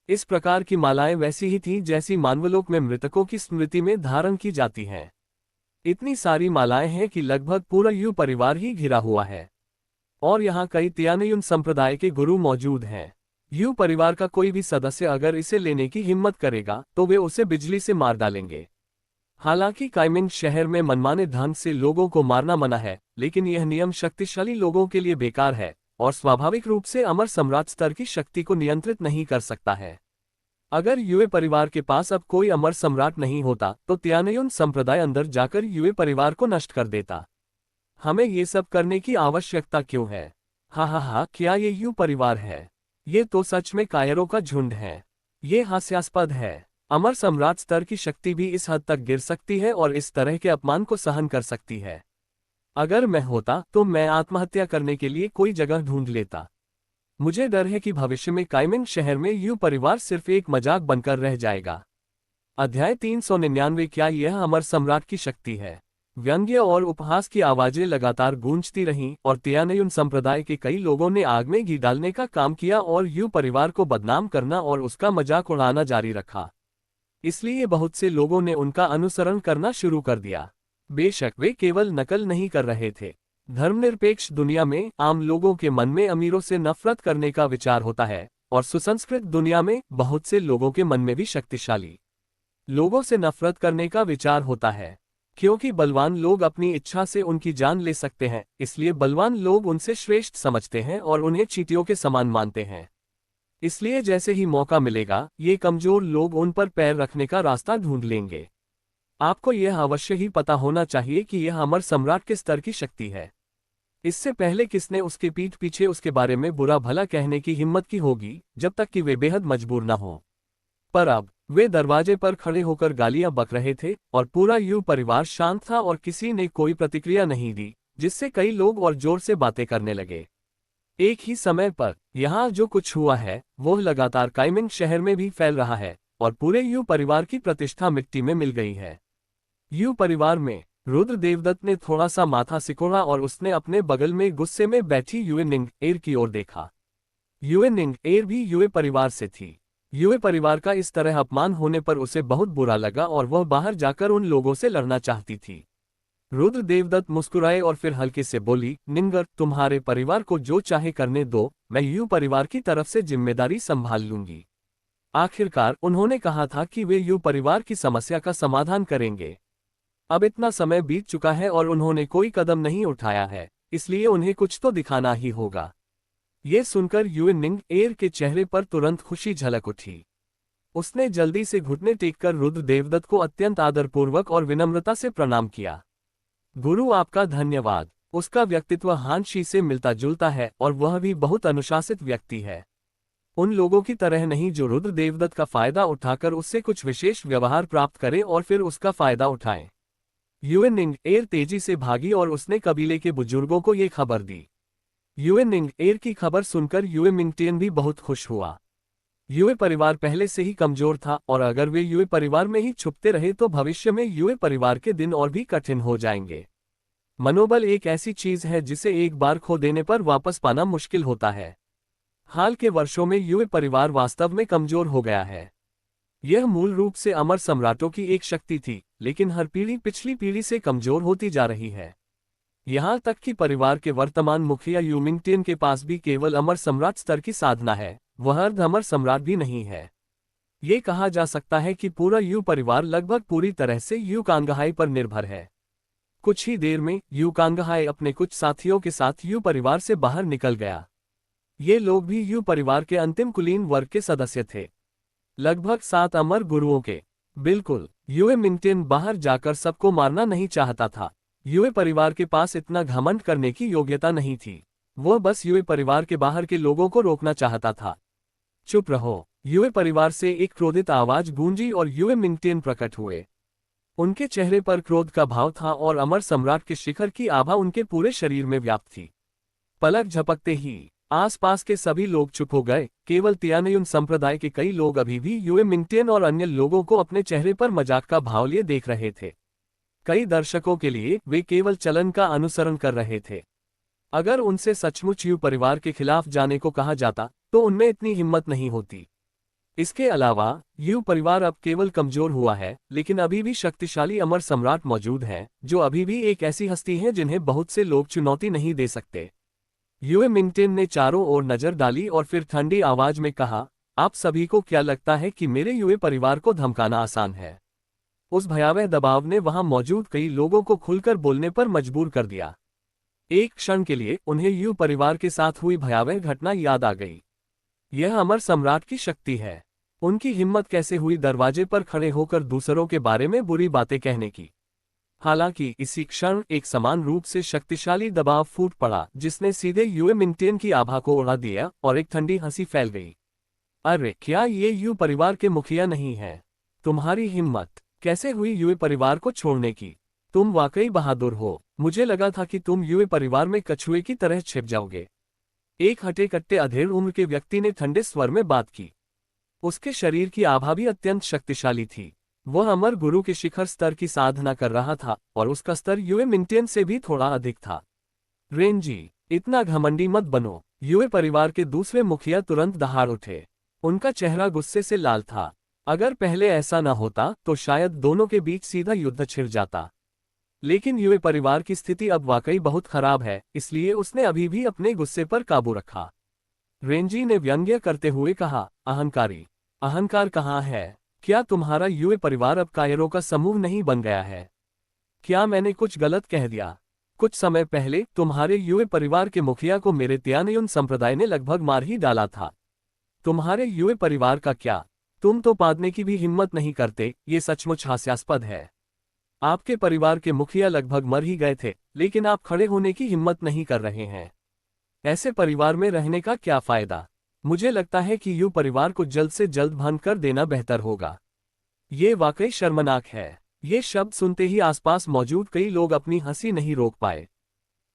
[SPEAKER 2] इस प्रकार की मालाएं वैसी ही थीं जैसी मानवलोक में मृतकों की स्मृति में धारण की जाती हैं। इतनी सारी मालाएं हैं कि लगभग पूरा यू परिवार ही घिरा हुआ है और यहाँ कई त्यानयुन संप्रदाय के गुरु मौजूद हैं। यू परिवार का कोई भी सदस्य अगर इसे लेने की हिम्मत करेगा तो वे उसे बिजली से मार डालेंगे। हालांकि काइमिंग शहर में मनमाने ढंग से लोगों को मारना मना है, लेकिन यह नियम शक्तिशाली लोगों के लिए बेकार है और स्वाभाविक रूप से अमर सम्राट स्तर की शक्ति को नियंत्रित नहीं कर सकता है। अगर यूए परिवार के पास अब कोई अमर सम्राट नहीं होता तो त्यानयुन संप्रदाय अंदर जाकर यूए परिवार को नष्ट कर देता। हमें ये सब करने की आवश्यकता क्यों है? हा, क्या ये यू परिवार है? ये तो सच में कायरों का झुंड है। ये हास्यास्पद है। अमर सम्राट स्तर की शक्ति भी इस हद तक गिर सकती है और इस तरह के अपमान को सहन कर सकती है। अगर मैं होता तो मैं आत्महत्या करने के लिए कोई जगह ढूंढ लेता। मुझे डर है कि भविष्य में काइमिंग शहर में यू परिवार सिर्फ एक मजाक बनकर रह जाएगा। अध्याय 399। क्या यह अमर सम्राट की शक्ति है? व्यंग्य और उपहास की आवाजें लगातार गूंजती रहीं और त्यानयुन संप्रदाय के कई लोगों ने आग में घी डालने का काम किया और यू परिवार को बदनाम करना और उसका मजाक उड़ाना जारी रखा। इसलिए बहुत से लोगों ने उनका अनुसरण करना शुरू कर दिया। बेशक वे केवल नकल नहीं कर रहे थे। धर्मनिरपेक्ष दुनिया में आम लोगों के मन में अमीरों से नफरत करने का विचार होता है और सुसंस्कृत दुनिया में बहुत से लोगों के मन में भी शक्तिशाली लोगों से नफरत करने का विचार होता है। क्योंकि बलवान लोग अपनी इच्छा से उनकी जान ले सकते हैं, इसलिए बलवान लोग उनसे श्रेष्ठ समझते हैं और उन्हें चींटियों के समान मानते हैं। इसलिए जैसे ही मौका मिलेगा ये कमजोर लोग उन पर पैर रखने का रास्ता ढूंढ लेंगे। आपको यह अवश्य ही पता होना चाहिए कि यह अमर सम्राट के स्तर की शक्ति है। इससे पहले किसने उसके पीठ पीछे उसके बारे में बुरा भला कहने की हिम्मत की होगी, जब तक कि वे बेहद मजबूर न हो। पर अब वे दरवाजे पर खड़े होकर गालियां बक रहे थे और पूरा यू परिवार शांत था और किसी ने कोई प्रतिक्रिया नहीं दी, जिससे कई लोग और जोर से बातें करने लगे। एक ही समय पर यहाँ जो कुछ हुआ है वह लगातार काइमिंग शहर में भी फैल रहा है और पूरे यू परिवार की प्रतिष्ठा मिट्टी में मिल गई है। यू परिवार में रुद्र देवदत्त ने थोड़ा सा माथा सिकोड़ा और उसने अपने बगल में गुस्से में बैठी युए निंग एर की ओर देखा। युए निंग एर भी युए परिवार से थी। युए परिवार का इस तरह अपमान होने पर उसे बहुत बुरा लगा और वह बाहर जाकर उन लोगों से लड़ना चाहती थी। रुद्र देवदत्त मुस्कुराए और फिर हल्के से बोली, निंगर, तुम्हारे परिवार को जो चाहे करने दो, मैं यू परिवार की तरफ से जिम्मेदारी संभाल लूंगी। आखिरकार उन्होंने कहा था कि वे यू परिवार की समस्या का समाधान करेंगे। अब इतना समय बीत चुका है और उन्होंने कोई कदम नहीं उठाया है, इसलिए उन्हें कुछ तो दिखाना ही होगा। ये सुनकर युए निंग एर के चेहरे पर तुरंत खुशी झलक उठी। उसने जल्दी से घुटने टेककर रुद्र देवदत्त को अत्यंत आदरपूर्वक और विनम्रता से प्रणाम किया। गुरु, आपका धन्यवाद। उसका व्यक्तित्व हानशी से मिलता जुलता है और वह भी बहुत अनुशासित व्यक्ति है। उन लोगों की तरह नहीं जो रुद्र देवदत्त का फायदा उठाकर उससे कुछ विशेष व्यवहार प्राप्त करे और फिर उसका फायदा उठाएं। युए निंग एर तेजी से भागी और उसने कबीले के बुजुर्गों को ये खबर दी। युए निंग एर की खबर सुनकर युए मिंगटियन भी बहुत खुश हुआ। युए परिवार पहले से ही कमजोर था और अगर वे युए परिवार में ही छुपते रहे तो भविष्य में युए परिवार के दिन और भी कठिन हो जाएंगे। मनोबल एक ऐसी चीज है जिसे एक बार खो देने पर वापस पाना मुश्किल होता है। हाल के वर्षों में युए परिवार वास्तव में कमजोर हो गया है। यह मूल रूप से अमर सम्राटों की एक शक्ति थी, लेकिन हर पीढ़ी पिछली पीढ़ी से कमजोर होती जा रही है। यहाँ तक कि परिवार के वर्तमान मुखिया यू मिंगटियन के पास भी केवल अमर सम्राट स्तर की साधना है, वह अर्ध अमर सम्राट भी नहीं है। ये कहा जा सकता है कि पूरा यू परिवार लगभग पूरी तरह से यू कांगहाई पर निर्भर है। कुछ ही देर में यू कांगहाई अपने कुछ साथियों के साथ यू परिवार से बाहर निकल गया। ये लोग भी यू परिवार के अंतिम कुलीन वर्ग के सदस्य थे, लगभग 7 अमर गुरुओं के। बिल्कुल, युए मिंगटियन बाहर जाकर सबको मारना नहीं चाहता था। युए परिवार के पास इतना घमंड करने की योग्यता नहीं थी। वह बस युए परिवार के बाहर के लोगों को रोकना चाहता था। चुप रहो, युए परिवार से एक क्रोधित आवाज गूंजी और युए मिंगटियन प्रकट हुए। उनके चेहरे पर क्रोध का भाव था और अमर सम्राट के शिखर की आभा उनके पूरे शरीर में व्याप्त थी। पलक झपकते ही आसपास के सभी लोग चुप हो गए। केवल तियानयुन संप्रदाय के कई लोग अभी भी युए मिंगटियन और अन्य लोगों को अपने चेहरे पर मजाक का भाव लिए देख रहे थे। कई दर्शकों के लिए वे केवल चलन का अनुसरण कर रहे थे। अगर उनसे सचमुच यू परिवार के खिलाफ जाने को कहा जाता तो उनमें इतनी हिम्मत नहीं होती। इसके अलावा यू परिवार अब केवल कमजोर हुआ है, लेकिन अभी भी शक्तिशाली अमर सम्राट मौजूद हैं, जो अभी भी एक ऐसी हस्ती है जिन्हें बहुत से लोग चुनौती नहीं दे सकते। युए मिंगटियन ने चारों ओर नजर डाली और फिर ठंडी आवाज में कहा, आप सभी को क्या लगता है कि मेरे युए परिवार को धमकाना आसान है? उस भयावह दबाव ने वहां मौजूद कई लोगों को खुलकर बोलने पर मजबूर कर दिया। एक क्षण के लिए उन्हें यू परिवार के साथ हुई भयावह घटना याद आ गई। यह अमर सम्राट की शक्ति है। उनकी हिम्मत कैसे हुई दरवाजे पर खड़े होकर दूसरों के बारे में बुरी बातें कहने की। हालांकि इसी क्षण एक समान रूप से शक्तिशाली दबाव फूट पड़ा, जिसने सीधे युए मिंगटियन की आभा को उड़ा दिया और एक ठंडी हंसी फैल गई। अरे, क्या ये यू परिवार के मुखिया नहीं है? तुम्हारी हिम्मत कैसे हुई युए परिवार को छोड़ने की? तुम वाकई बहादुर हो। मुझे लगा था कि तुम युए परिवार में कछुए की तरह छिप जाओगे। एक हटे कट्टे अधेड़ उम्र के व्यक्ति ने ठंडे स्वर में बात की। उसके शरीर की आभा भी अत्यंत शक्तिशाली थी। वह अमर गुरु के शिखर स्तर की साधना कर रहा था और उसका स्तर युए मिंगटियन से भी थोड़ा अधिक था। रेंजी, इतना घमंडी मत बनो। युए परिवार के दूसरे मुखिया तुरंत दहाड़ उठे। उनका चेहरा गुस्से से लाल था। अगर पहले ऐसा न होता तो शायद दोनों के बीच सीधा युद्ध छिड़ जाता। लेकिन युए परिवार की स्थिति अब वाकई बहुत खराब है, इसलिए उसने अभी भी अपने गुस्से पर काबू रखा। रेंजी ने व्यंग्य करते हुए कहा, अहंकारी, अहंकार कहाँ है? क्या तुम्हारा युए परिवार अब कायरों का समूह नहीं बन गया है? क्या मैंने कुछ गलत कह दिया? कुछ समय पहले तुम्हारे युए परिवार के मुखिया को मेरे तियानयुन संप्रदाय ने लगभग मार ही डाला था। तुम्हारे युए परिवार का क्या? तुम तो पादने की भी हिम्मत नहीं करते। ये सचमुच हास्यास्पद है। आपके परिवार के मुखिया लगभग मर ही गए थे, लेकिन आप खड़े होने की हिम्मत नहीं कर रहे हैं। ऐसे परिवार में रहने का क्या फायदा? मुझे लगता है कि यू परिवार को जल्द से जल्द भंग कर देना बेहतर होगा। ये वाकई शर्मनाक है। ये शब्द सुनते ही आसपास मौजूद कई लोग अपनी हंसी नहीं रोक पाए।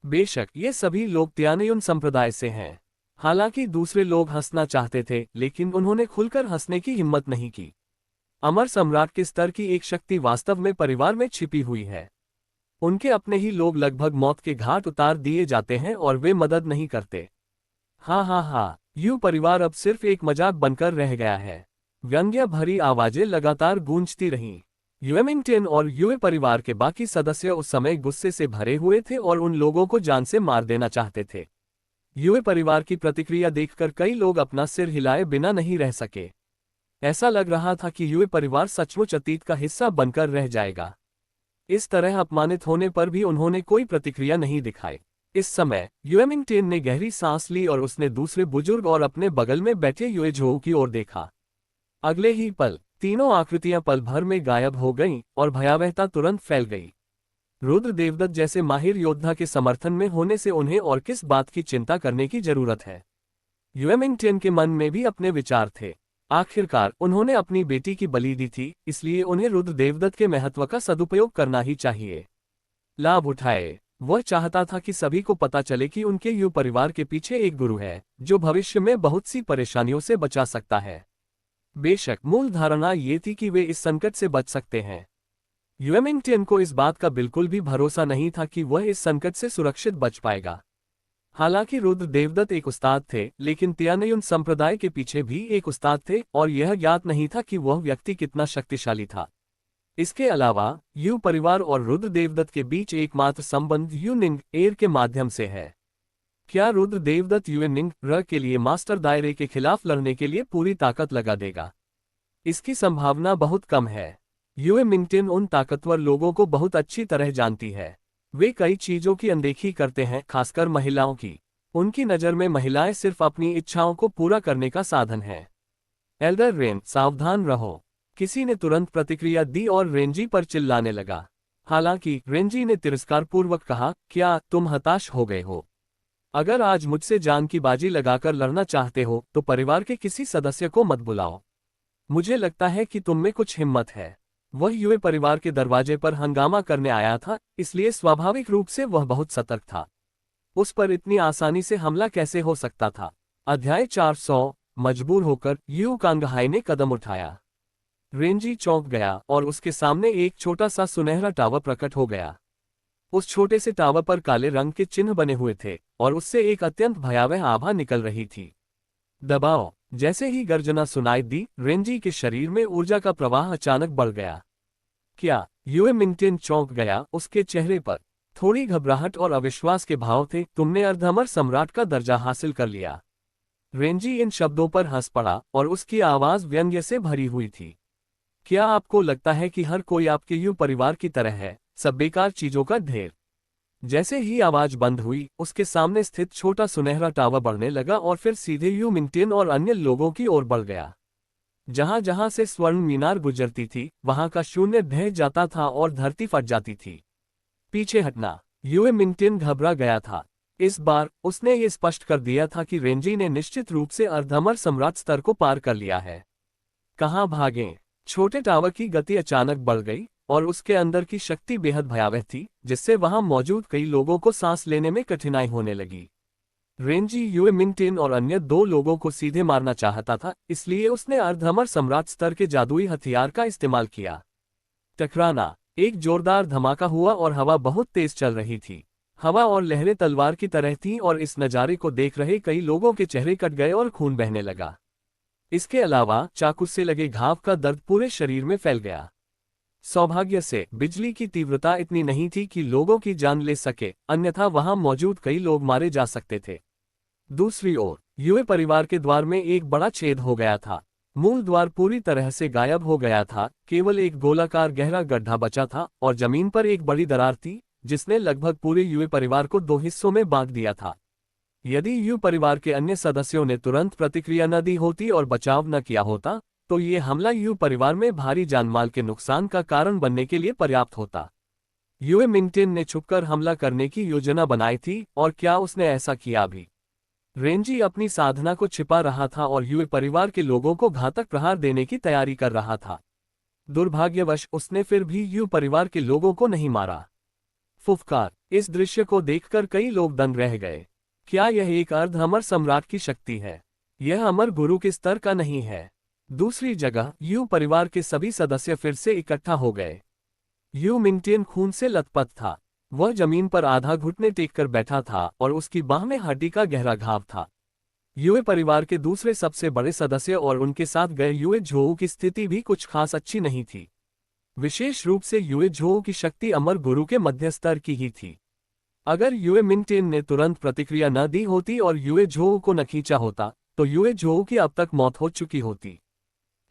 [SPEAKER 2] बेशक ये सभी लोग तियानयुन संप्रदाय से हैं। हालांकि दूसरे लोग हंसना चाहते थे, लेकिन उन्होंने खुलकर हंसने की हिम्मत नहीं की। अमर सम्राट के स्तर की एक शक्ति वास्तव में परिवार में छिपी हुई है। उनके अपने ही लोग लगभग मौत के घाट उतार दिए जाते हैं और वे मदद नहीं करते। हाँ हाँ हाँ, यू परिवार अब सिर्फ एक मजाक बनकर रह गया है। व्यंग्य भरी आवाजें लगातार गूंजती रहीं। यूएमिंगटन और यूए परिवार के बाकी सदस्य उस समय गुस्से से भरे हुए थे और उन लोगों को जान से मार देना चाहते थे। यूए परिवार की प्रतिक्रिया देखकर कई लोग अपना सिर हिलाए बिना नहीं रह सके। ऐसा लग रहा था कि यूए परिवार सचमुच अतीत का हिस्सा बनकर रह जाएगा। इस तरह अपमानित होने पर भी उन्होंने कोई प्रतिक्रिया नहीं दिखाई। इस समय यूएमिंगटन ने गहरी सांस ली और उसने दूसरे बुजुर्ग और अपने बगल में बैठे यूए झो की ओर देखा। अगले ही पल तीनों आकृतियां पल भर में गायब हो गईं और भयावहता तुरंत फैल गई। रुद्र देवदत्त जैसे माहिर योद्धा के समर्थन में होने से उन्हें और किस बात की चिंता करने की जरूरत है। यूएमिंगटन के मन में भी अपने विचार थे। आखिरकार उन्होंने अपनी बेटी की बलि दी थी, इसलिए उन्हें रुद्र देवदत्त के महत्व का सदुपयोग करना ही चाहिए। लाभ उठाए। वह चाहता था कि सभी को पता चले कि उनके यू परिवार के पीछे एक गुरु है जो भविष्य में बहुत सी परेशानियों से बचा सकता है। बेशक मूल धारणा ये थी कि वे इस संकट से बच सकते हैं। यूएमिंगटन को इस बात का बिल्कुल भी भरोसा नहीं था कि वह इस संकट से सुरक्षित बच पाएगा। हालांकि रुद्र देवदत्त एक उस्ताद थे, लेकिन तियानयुन संप्रदाय के पीछे भी एक उस्ताद थे और यह ज्ञात नहीं था कि वह व्यक्ति कितना शक्तिशाली था। इसके अलावा यू परिवार और रुद्र देवदत्त के बीच एकमात्र संबंध यूनिंग एयर के माध्यम से है। क्या रुद्र देवदत्त यूनिंग र के लिए मास्टर दायरे के खिलाफ लड़ने के लिए पूरी ताकत लगा देगा? इसकी संभावना बहुत कम है। यूएमिंगटन उन ताकतवर लोगों को बहुत अच्छी तरह जानती है। वे कई चीजों की अनदेखी करते हैं, खासकर महिलाओं की। उनकी नज़र में महिलाएं सिर्फ अपनी इच्छाओं को पूरा करने का साधन है। एल्डर रेन, सावधान रहो। किसी ने तुरंत प्रतिक्रिया दी और रेंजी पर चिल्लाने लगा। हालांकि रेंजी ने तिरस्कारपूर्वक कहा, क्या तुम हताश हो गए हो? अगर आज मुझसे जान की बाजी लगाकर लड़ना चाहते हो तो परिवार के किसी सदस्य को मत बुलाओ। मुझे लगता है कि तुम में कुछ हिम्मत है। वह यूए परिवार के दरवाजे पर हंगामा करने आया था, इसलिए स्वाभाविक रूप से वह बहुत सतर्क था। उस पर इतनी आसानी से हमला कैसे हो सकता था? अध्याय 400। मजबूर होकर यू कांगहाई ने कदम उठाया। रेंजी चौंक गया और उसके सामने एक छोटा सा सुनहरा टावर प्रकट हो गया। उस छोटे से टावर पर काले रंग के चिन्ह बने हुए थे और उससे एक अत्यंत भयावह आभा निकल रही थी। दबाओ। जैसे ही गर्जना सुनाई दी, रेंजी के शरीर में ऊर्जा का प्रवाह अचानक बढ़ गया। क्या? यूएमिंगटन चौंक गया। उसके चेहरे पर थोड़ी घबराहट और अविश्वास के भाव थे। तुमने अर्धअमर सम्राट का दर्जा हासिल कर लिया। रेंजी इन शब्दों पर हंस पड़ा और उसकी आवाज व्यंग्य से भरी हुई थी। क्या आपको लगता है कि हर कोई आपके यू परिवार की तरह है, सब बेकार चीजों का ढेर? जैसे ही आवाज बंद हुई, उसके सामने स्थित छोटा सुनहरा टावर बढ़ने लगा और फिर सीधे यूएमिंगटन और अन्य लोगों की ओर बढ़ गया। जहां जहां से स्वर्ण मीनार गुजरती थी, वहां का शून्य ढह जाता था और धरती फट जाती थी। पीछे हटना। यूएमिंगटन घबरा गया था। इस बार उसने ये स्पष्ट कर दिया था कि रेंजी ने निश्चित रूप से अर्धअमर सम्राट स्तर को पार कर लिया है। कहां भागें? छोटे टावर की गति अचानक बढ़ गई और उसके अंदर की शक्ति बेहद भयावह थी, जिससे वहां मौजूद कई लोगों को सांस लेने में कठिनाई होने लगी। रेंजी यूएमिंगटन और अन्य दो लोगों को सीधे मारना चाहता था, इसलिए उसने अर्धअमर सम्राट स्तर के जादुई हथियार का इस्तेमाल किया। टकराना। एक जोरदार धमाका हुआ और हवा बहुत तेज चल रही थी। हवा और लहरें तलवार की तरह थीं और इस नज़ारे को देख रहे कई लोगों के चेहरे कट गए और खून बहने लगा। इसके अलावा चाकू से लगे घाव का दर्द पूरे शरीर में फैल गया। सौभाग्य से बिजली की तीव्रता इतनी नहीं थी कि लोगों की जान ले सके, अन्यथा वहां मौजूद कई लोग मारे जा सकते थे। दूसरी ओर यूए परिवार के द्वार में एक बड़ा छेद हो गया था। मूल द्वार पूरी तरह से गायब हो गया था, केवल एक गोलाकार गहरा गड्ढा बचा था और जमीन पर एक बड़ी दरार थी जिसने लगभग पूरे यूए परिवार को दो हिस्सों में बांट दिया था। यदि यू परिवार के अन्य सदस्यों ने तुरंत प्रतिक्रिया न दी होती और बचाव न किया होता, तो ये हमला यू परिवार में भारी जानमाल के नुकसान का कारण बनने के लिए पर्याप्त होता। यूएमिंगटन ने छुपकर हमला करने की योजना बनाई थी, और क्या उसने ऐसा किया भी? रेंजी अपनी साधना को छिपा रहा था और यूए परिवार के लोगों को घातक प्रहार देने की तैयारी कर रहा था। दुर्भाग्यवश उसने फिर भी यू परिवार के लोगों को नहीं मारा। फुफकार। इस दृश्य को देखकर कई लोग दंग रह गए। क्या यह एक अर्धअमर सम्राट की शक्ति है? यह अमर गुरु के स्तर का नहीं है। दूसरी जगह यू परिवार के सभी सदस्य फिर से इकट्ठा हो गए। यू मिंगटियन खून से लथपथ था। वह जमीन पर आधा घुटने टेक कर बैठा था और उसकी बाह में हड्डी का गहरा घाव था। युए परिवार के दूसरे सबसे बड़े सदस्य और उनके साथ गए युए झोऊ की स्थिति भी कुछ खास अच्छी नहीं थी। विशेष रूप से युए झोऊ की शक्ति अमर गुरु के मध्य स्तर की ही थी। अगर युए मिंगटियन ने तुरंत प्रतिक्रिया न दी होती और युए झोऊ को न खींचा होता तो युए झोऊ की अब तक मौत हो चुकी होती।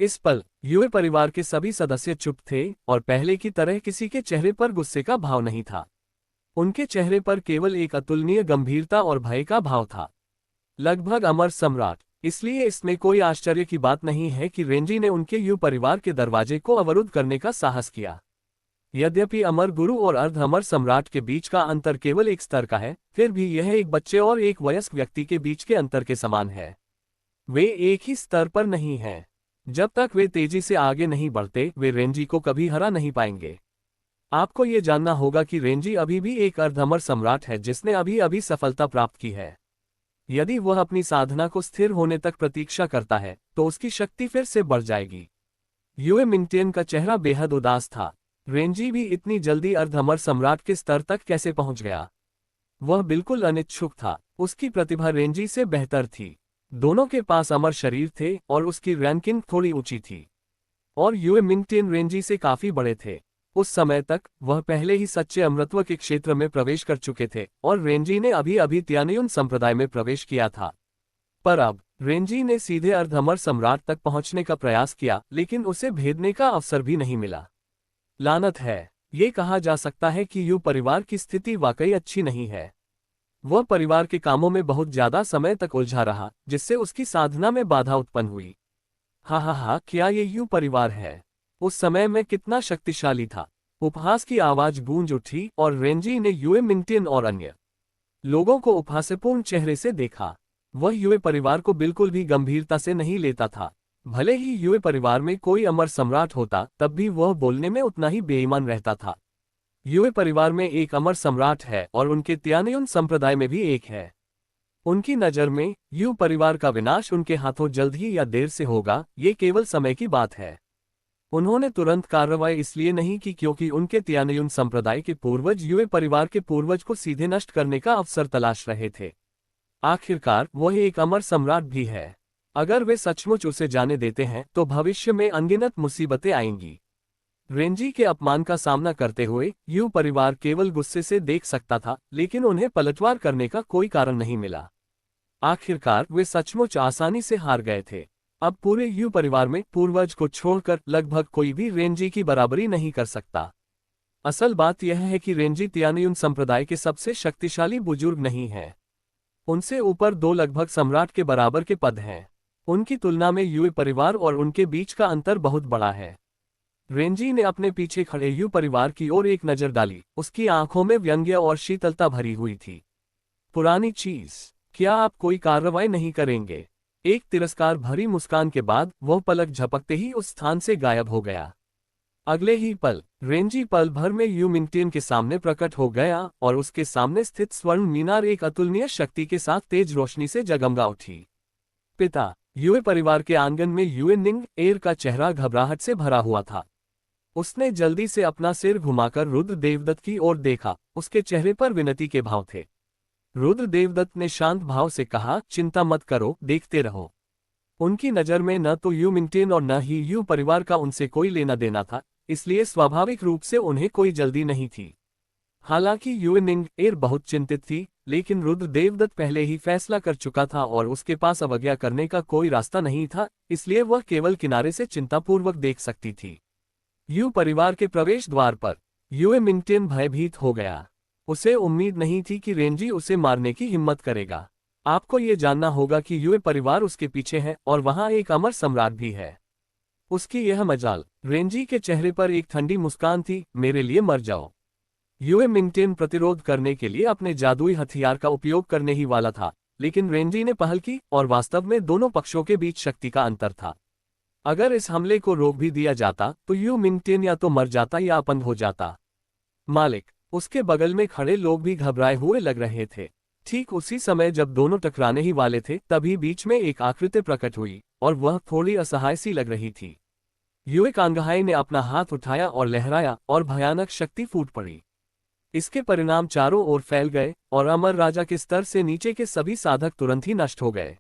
[SPEAKER 2] इस पल युए परिवार के सभी सदस्य चुप थे और पहले की तरह किसी के चेहरे पर गुस्से का भाव नहीं था। उनके चेहरे पर केवल एक अतुलनीय गंभीरता और भय का भाव था। लगभग अमर सम्राट। इसलिए इसमें कोई आश्चर्य की बात नहीं है कि रेंजी ने उनके यू परिवार के दरवाजे को अवरुद्ध करने का साहस किया। यद्यपि अमर गुरु और अर्ध अमर सम्राट के बीच का अंतर केवल एक स्तर का है, फिर भी यह एक बच्चे और एक वयस्क व्यक्ति के बीच के अंतर के समान है। वे एक ही स्तर पर नहीं हैं। जब तक वे तेजी से आगे नहीं बढ़ते, वे रेंजी को कभी हरा नहीं पाएंगे। आपको ये जानना होगा कि रेंजी अभी भी एक अर्धअमर सम्राट है जिसने अभी अभी सफलता प्राप्त की है। यदि वह अपनी साधना को स्थिर होने तक प्रतीक्षा करता है तो उसकी शक्ति फिर से बढ़ जाएगी। युए मिंगटियन का चेहरा बेहद उदास था। रेंजी भी इतनी जल्दी अर्धअमर सम्राट के स्तर तक कैसे पहुंच गया? वह बिल्कुल अनिच्छुक था। उसकी प्रतिभा रेंजी से बेहतर थी। दोनों के पास अमर शरीर थे और उसकी रैंकिंग थोड़ी ऊंची थी। और युए मिंगटियन रेंजी से काफी बड़े थे। उस समय तक वह पहले ही सच्चे अमरत्व के क्षेत्र में प्रवेश कर चुके थे और रेंजी ने अभी अभी त्यानुयुन संप्रदाय में प्रवेश किया था। पर अब रेंजी ने सीधे अर्धअमर सम्राट तक पहुंचने का प्रयास किया, लेकिन उसे भेदने का अवसर भी नहीं मिला। लानत है। ये कहा जा सकता है कि यू परिवार की स्थिति वाकई अच्छी नहीं है। वह परिवार के कामों में बहुत ज्यादा समय तक उलझा रहा, जिससे उसकी साधना में बाधा उत्पन्न हुई। हा, क्या ये यू परिवार है? उस समय में कितना शक्तिशाली था। उपहास की आवाज गूंज उठी और रेंजी ने युए मिंगटियन और अन्य लोगों को उपहासपूर्ण चेहरे से देखा। वह युए परिवार को बिल्कुल भी गंभीरता से नहीं लेता था। भले ही युए परिवार में कोई अमर सम्राट होता, तब भी वह बोलने में उतना ही बेईमान रहता था। युए परिवार में एक अमर सम्राट है और उनके त्यानुयुन संप्रदाय में भी एक है। उनकी नज़र में यू परिवार का विनाश उनके हाथों जल्द ही या देर से होगा, ये केवल समय की बात है। उन्होंने तुरंत कार्रवाई इसलिए नहीं की क्योंकि उनके त्यानुयुन संप्रदाय के पूर्वज युए परिवार के पूर्वज को सीधे नष्ट करने का अवसर तलाश रहे थे। आखिरकार वह एक अमर सम्राट भी है। अगर वे सचमुच उसे जाने देते हैं तो भविष्य में अनगिनत मुसीबतें आएंगी। रेंजी के अपमान का सामना करते हुए यू परिवार केवल गुस्से से देख सकता था, लेकिन उन्हें पलटवार करने का कोई कारण नहीं मिला। आखिरकार वे सचमुच आसानी से हार गए थे। अब पूरे यू परिवार में पूर्वज को छोड़कर लगभग कोई भी रेंजी की बराबरी नहीं कर सकता। असल बात यह है कि रेंजी त्यानुयुन संप्रदाय के सबसे शक्तिशाली बुजुर्ग नहीं है। उनसे ऊपर दो लगभग सम्राट के बराबर के पद हैं। उनकी तुलना में युए परिवार और उनके बीच का अंतर बहुत बड़ा है। रेंजी ने अपने पीछे खड़े यू परिवार की ओर एक नजर डाली। उसकी आंखों में व्यंग्य और शीतलता भरी हुई थी। पुरानी चीज, क्या आप कोई कार्रवाई नहीं करेंगे? एक तिरस्कार भरी मुस्कान के बाद वह पलक झपकते ही उस स्थान से गायब हो गया। अगले ही पल रेंजी पल भर में यू मिंगटियन के सामने प्रकट हो गया और उसके सामने स्थित स्वर्ण मीनार एक अतुलनीय शक्ति के साथ तेज रोशनी से जगमगा उठी। पिता, युए परिवार के आंगन में युए निंग एर का चेहरा घबराहट से भरा हुआ था। उसने जल्दी से अपना सिर घुमाकर रुद्र देवदत्त की ओर देखा। उसके चेहरे पर विनती के भाव थे। रुद्र देवदत्त ने शांत भाव से कहा, चिंता मत करो, देखते रहो। उनकी नज़र में न तो यू मिंगटियन और न ही यू परिवार का उनसे कोई लेना देना था, इसलिए स्वाभाविक रूप से उन्हें कोई जल्दी नहीं थी। हालांकि युए निंग एर बहुत चिंतित थी, लेकिन रुद्र देवदत्त पहले ही फैसला कर चुका था और उसके पास अवज्ञा करने का कोई रास्ता नहीं था, इसलिए वह केवल किनारे से चिंतापूर्वक देख सकती थी। यू परिवार के प्रवेश द्वार पर युए मिंगटियन भयभीत हो गया। उसे उम्मीद नहीं थी कि रेंजी उसे मारने की हिम्मत करेगा। आपको ये जानना होगा कि युए परिवार उसके पीछे है और वहां एक अमर सम्राट भी है। उसकी यह मजाल। रेंजी के चेहरे पर एक ठंडी मुस्कान थी। मेरे लिए मर जाओ। युए मिंगटियन प्रतिरोध करने के लिए अपने जादुई हथियार का उपयोग करने ही वाला था, लेकिन रेंजी ने पहल की और वास्तव में दोनों पक्षों के बीच शक्ति का अंतर था। अगर इस हमले को रोक भी दिया जाता तो यू मिंगटियन या तो मर जाता या अपंग हो जाता। मालिक, उसके बगल में खड़े लोग भी घबराए हुए लग रहे थे। ठीक उसी समय जब दोनों टकराने ही वाले थे तभी बीच में एक आकृति प्रकट हुई और वह थोड़ी असहाय सी लग रही थी। युए कांगहाई ने अपना हाथ उठाया और लहराया और भयानक शक्ति फूट पड़ी। इसके परिणाम चारों ओर फैल गए और अमर राजा के स्तर से नीचे के सभी साधक तुरंत ही नष्ट हो गए।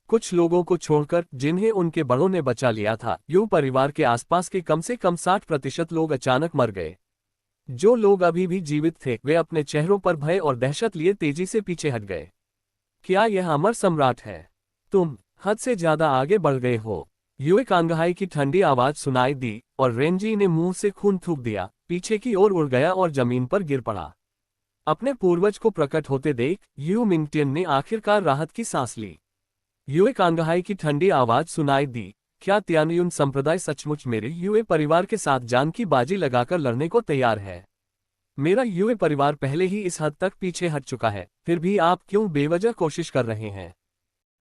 [SPEAKER 2] कुछ लोगों को छोड़कर जिन्हें उनके बड़ों ने बचा लिया था, यू परिवार के आसपास के कम से कम 60% लोग अचानक मर गए। जो लोग अभी भी जीवित थे वे अपने चेहरों पर भय और दहशत लिए तेजी से पीछे हट गए। क्या यह अमर सम्राट है? तुम हद से ज्यादा आगे बढ़ गए हो। युए कांगहाई की ठंडी आवाज सुनाई दी और रेंजी ने मुंह से खून थूक दिया, पीछे की ओर उड़ गया और जमीन पर गिर पड़ा। अपने पूर्वज को प्रकट होते देख यू मिंगटियन ने आखिरकार राहत की सांस ली। युए कांगहाई की ठंडी आवाज सुनाई दी, क्या त्यानयुन संप्रदाय सचमुच मेरे युए परिवार के साथ जान की बाजी लगाकर लड़ने को तैयार है? मेरा युए परिवार पहले ही इस हद तक पीछे हट चुका है, फिर भी आप क्यों बेवजह कोशिश कर रहे हैं?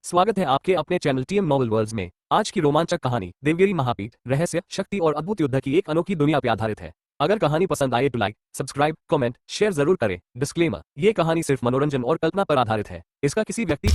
[SPEAKER 1] स्वागत है आपके अपने चैनल टीएम नॉवल वर्ल्ड्स में। आज की रोमांचक कहानी देवगिरी महापीठ, रहस्य, शक्ति और अद्भुत युद्ध की एक अनोखी दुनिया पर आधारित है। अगर कहानी पसंद आए तो लाइक, सब्सक्राइब, कमेंट, शेयर जरूर करें। डिस्क्लेमर, ये कहानी सिर्फ मनोरंजन और कल्पना पर आधारित है। इसका किसी व्यक्ति